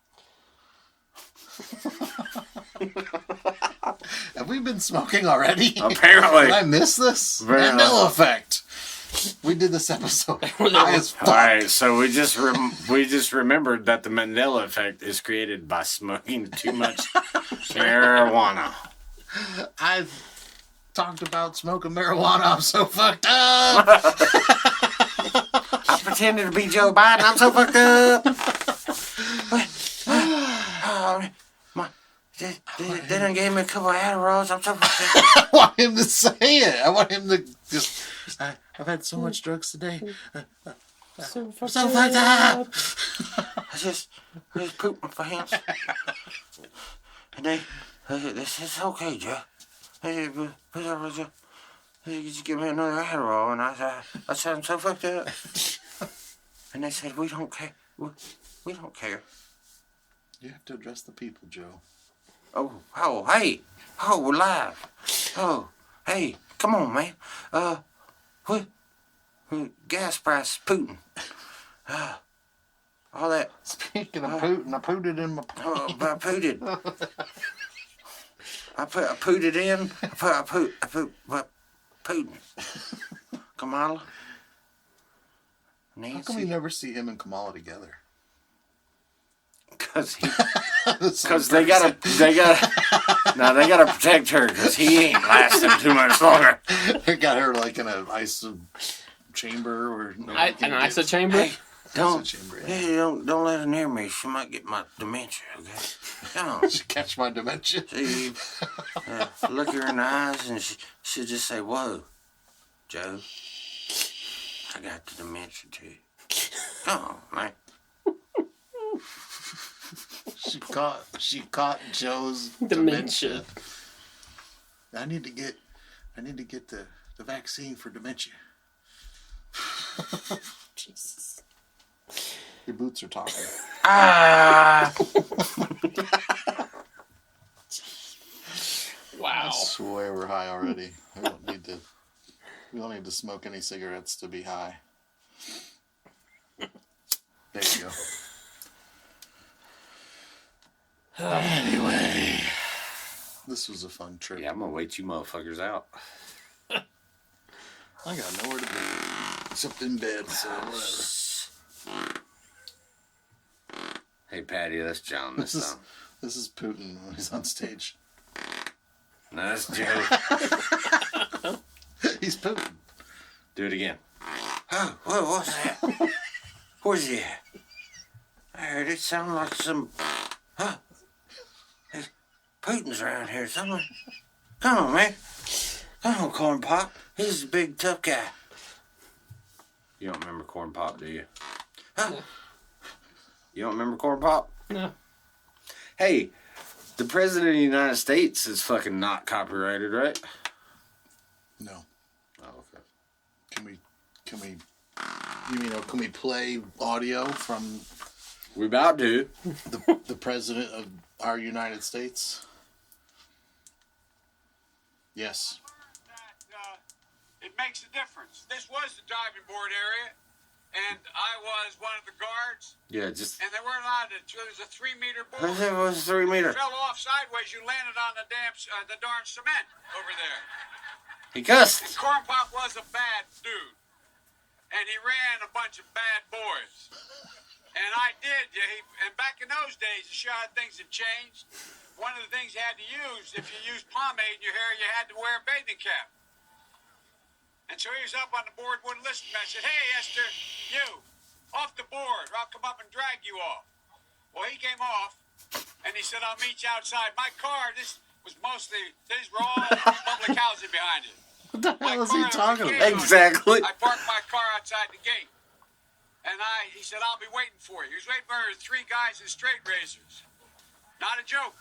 Have we been smoking already? Apparently. Did I miss this? Apparently. Mandela Effect. We did this episode. High as fuck. All right, so we just remembered that the Mandela Effect is created by smoking too much marijuana. I've talked about smoking marijuana. I'm so fucked up. I pretended to be Joe Biden. I'm so fucked up. They done gave me a couple of Adderalls. I'm so fucked up. I want him to say it. I want him to just. I've had so much drugs today. So I'm so fucked up. I just pooped my pants. And they said, it's okay, Joe. They just give me another Adderall. And I said, I'm so fucked up. And they said, we don't care. We don't care. You have to address the people, Joe. Oh, hey. Oh, we're live. Oh, hey, come on, man. What? Gas price, Putin. All that. Speaking of Putin, I pooted in my Oh, I pooted. I pooted in. I put Putin. Kamala. How come we Nancy. never see him and Kamala together? Because they gotta protect her because he ain't lasting too much longer. They got her like in an ice chamber or An ice chamber? Hey, don't chamber. hey, don't let her near me. She might get my dementia. Okay, come on. She catch my dementia. See, look her in the eyes and she'll just say, "Whoa, Joe, I got the dementia too." Come on, man. She caught Joe's Dementia. I need to get the vaccine for dementia. Jesus. Your boots are talking. Ah. Wow. I swear we're high already. We don't need to smoke any cigarettes to be high. There you go. Anyway, this was a fun trip. Yeah, I'm gonna wait you motherfuckers out. I got nowhere to be except in bed, so whatever. Hey, Patty, that's John this time. This is Putin when he's on stage. No, that's Joe. He's Putin. Do it again. Oh, what's that? Where's he at? I heard it sound like some... Huh? Putin's around here somewhere. Come on, man. Come on, Corn Pop. He's a big, tough guy. You don't remember Corn Pop, do you? Huh? No. You don't remember Corn Pop? No. Hey, the President of the United States is fucking not copyrighted, right? No. Oh, okay. Can we play audio from We about to. the President of our United States? Yes. It makes a difference. This was the diving board area, and I was one of the guards, Yeah, just... and they weren't allowed to. It was a 3-meter board. It was 3 meter. Fell off sideways. You landed on the darn cement over there. He cussed. And Corn Pop was a bad dude. and he ran a bunch of bad boys. And I did. And back in those days, to show how things have changed, one of the things you had to use, if you used pomade in your hair, you had to wear a bathing cap. And so he was up on the board, wouldn't listen to me. I said, hey, Esther, you, off the board, or I'll come up and drag you off. Well, he came off, and he said, I'll meet you outside. My car, these were all public housing behind it. What the hell is he car, talking about? Exactly. I parked my car outside the gate. And he said, I'll be waiting for you. He was waiting for 3 guys in straight razors. Not a joke.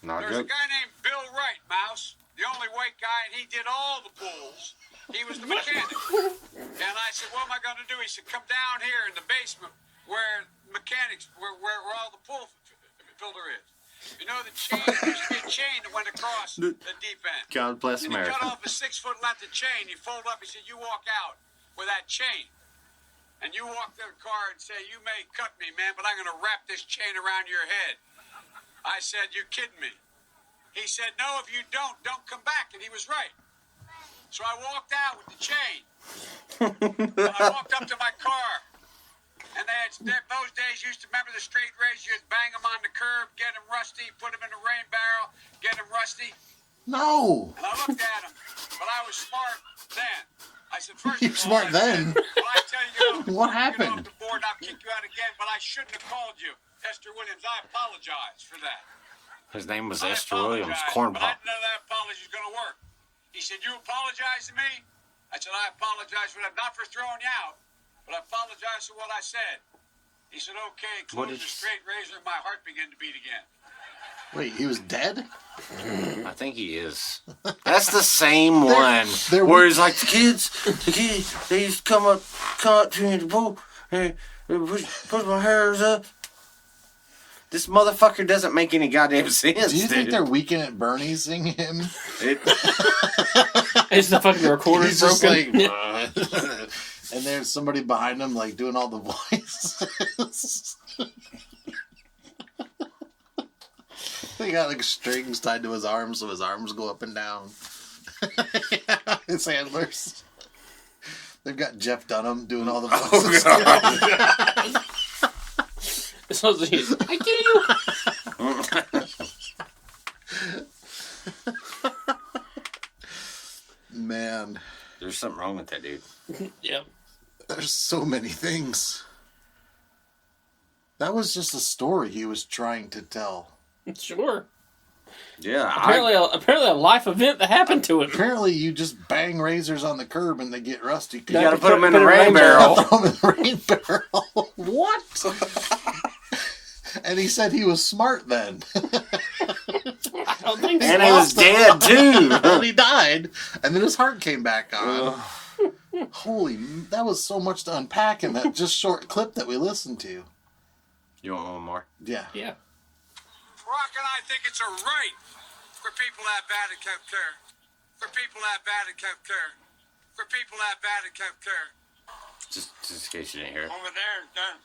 Not There's good. a guy named Bill Wright, Mouse, the only white guy, and he did all the pulls. He was the mechanic. And I said, what am I going to do? He said, come down here in the basement where all the pull filter is. You know, the chain, there used to be a chain that went across the deep end. God bless And he America. cut off a 6-foot length of chain. He folded up. He said, you walk out with that chain. And you walk to the car and say, you may cut me, man, but I'm going to wrap this chain around your head. I said, you kidding me? He said, no, if you don't come back. And he was right. So I walked out with the chain. And I walked up to my car. And those days you used to remember the straight razor. You'd bang them on the curb, get them rusty, put them in the rain barrel, get them rusty. No. And I looked at him, but I was smart then. I said, first You're of all, smart then. When I tell you, What get happened? off the board, I'll kick you out again, but I shouldn't have called you Esther Williams. I apologize for that. His name was I Esther Williams, apologize, Corn but I Pop. didn't know that apology was going to work. He said, you apologize to me? I said, I apologize for that. Not for throwing you out, but I apologize for what I said. He said, okay, close the straight razor, and my heart began to beat again. Wait, he was dead? I think he is. That's the same one. they're- where he's like, the kids, they used to come up to me at the pool, and push my hairs up. This motherfucker doesn't make any goddamn sense, Do you think dude. they're Weekend at Bernie's singing him? It's the fucking recorder He's just broken. like, and there's somebody behind him like doing all the voices. They got like strings tied to his arms so his arms go up and down. His handlers. They've got Jeff Dunham doing all the voices. This was I get you. Man, There's something wrong with that dude. Yep. there's so many things. That was just a story he was trying to tell. Sure. Yeah, Apparently a life event that happened to him. Apparently, you just bang razors on the curb and they get rusty. you gotta put him in the rain barrel. Throw 'em in the rain barrel. What? And he said he was smart then. I don't think so. And he was dead, too. And he died, and then his heart came back on. Holy, that was so much to unpack in that just short clip that we listened to. You want one more? Yeah. Yeah. Rock and I think it's a right for people to have bad health care. For people to have bad health care. For people to have bad health care. Just in case you didn't hear it. Over there, done.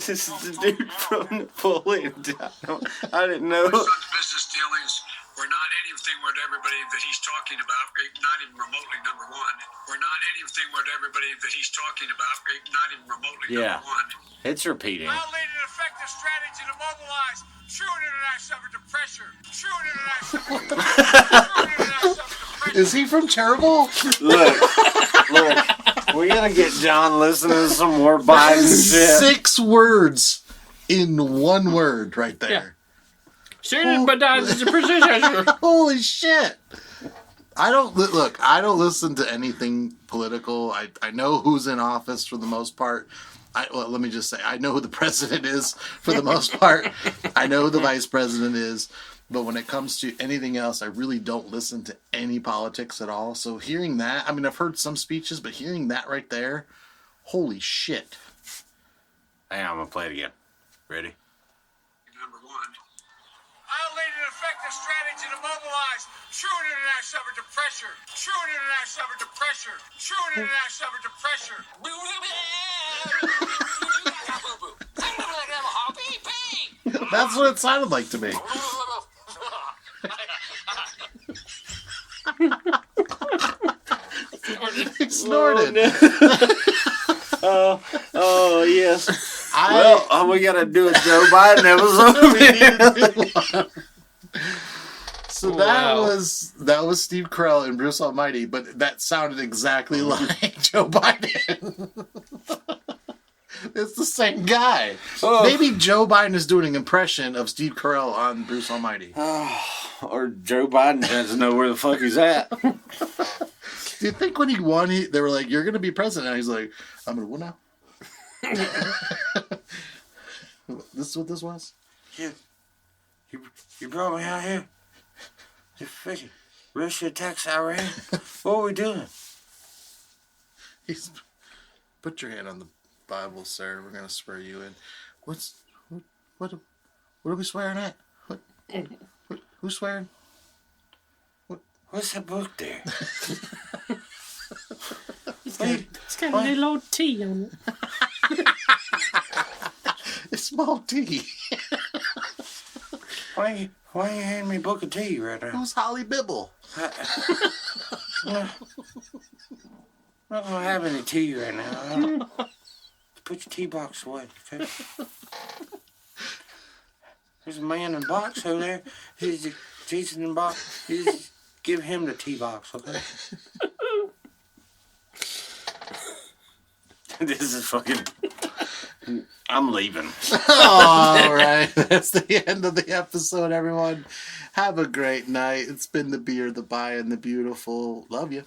This is the dude from Napoleon Dynamite. I didn't know. My son's business dealings were not anything with everybody that he's talking about, not even remotely number one. We're not anything with everybody that he's talking about, not even remotely Yeah. number one. It's repeating. I'll lead an effective strategy to mobilize true international effort to pressure. True international effort to pressure. Is he from Chernobyl? Look. We're gonna get John listening to some more That Biden is shit. 6 words in one word right there. Student, but it's a precision. Holy shit! I don't listen to anything political. I know who's in office for the most part. Let me just say, I know who the president is for the most part. I know who the vice president is. But when it comes to anything else, I really don't listen to any politics at all. So hearing that, I mean, I've heard some speeches, but hearing that right there, holy shit. Hang on, I'm gonna play it again. Ready? Number one. I'll lead an effective strategy to mobilize true international effort to pressure. True international effort to pressure. True international effort to pressure. That's what it sounded like to me. snorted. Oh yes. We gotta do a Joe Biden episode. So that was Steve Carell and Bruce Almighty, but that sounded exactly like Joe Biden. It's the same guy. Maybe Joe Biden is doing an impression of Steve Carell on Bruce Almighty. Or Joe Biden doesn't know where the fuck he's at. Do you think when he won, they were like, "You're going to be president"? And he's like, "I'm going to win now." This is what this was? You brought me out here to freaking Russia attacks Iran? What are we doing? Put your hand on the Bible, sir. We're going to swear you in. What are we swearing at? Who's swearing? What's that book there? It's got a little old T on it. It's small T. Why you handing me a book of tea right now? Who's Holly Bibble? I'm not gonna have any tea right now. Put your tea box away, okay? There's a man in a box over there. He's in the box. You just give him the tea box, okay? This is fucking... I'm leaving. All right. That's the end of the episode, everyone. Have a great night. It's been the Beer, the Bi, and the Beautiful. Love you.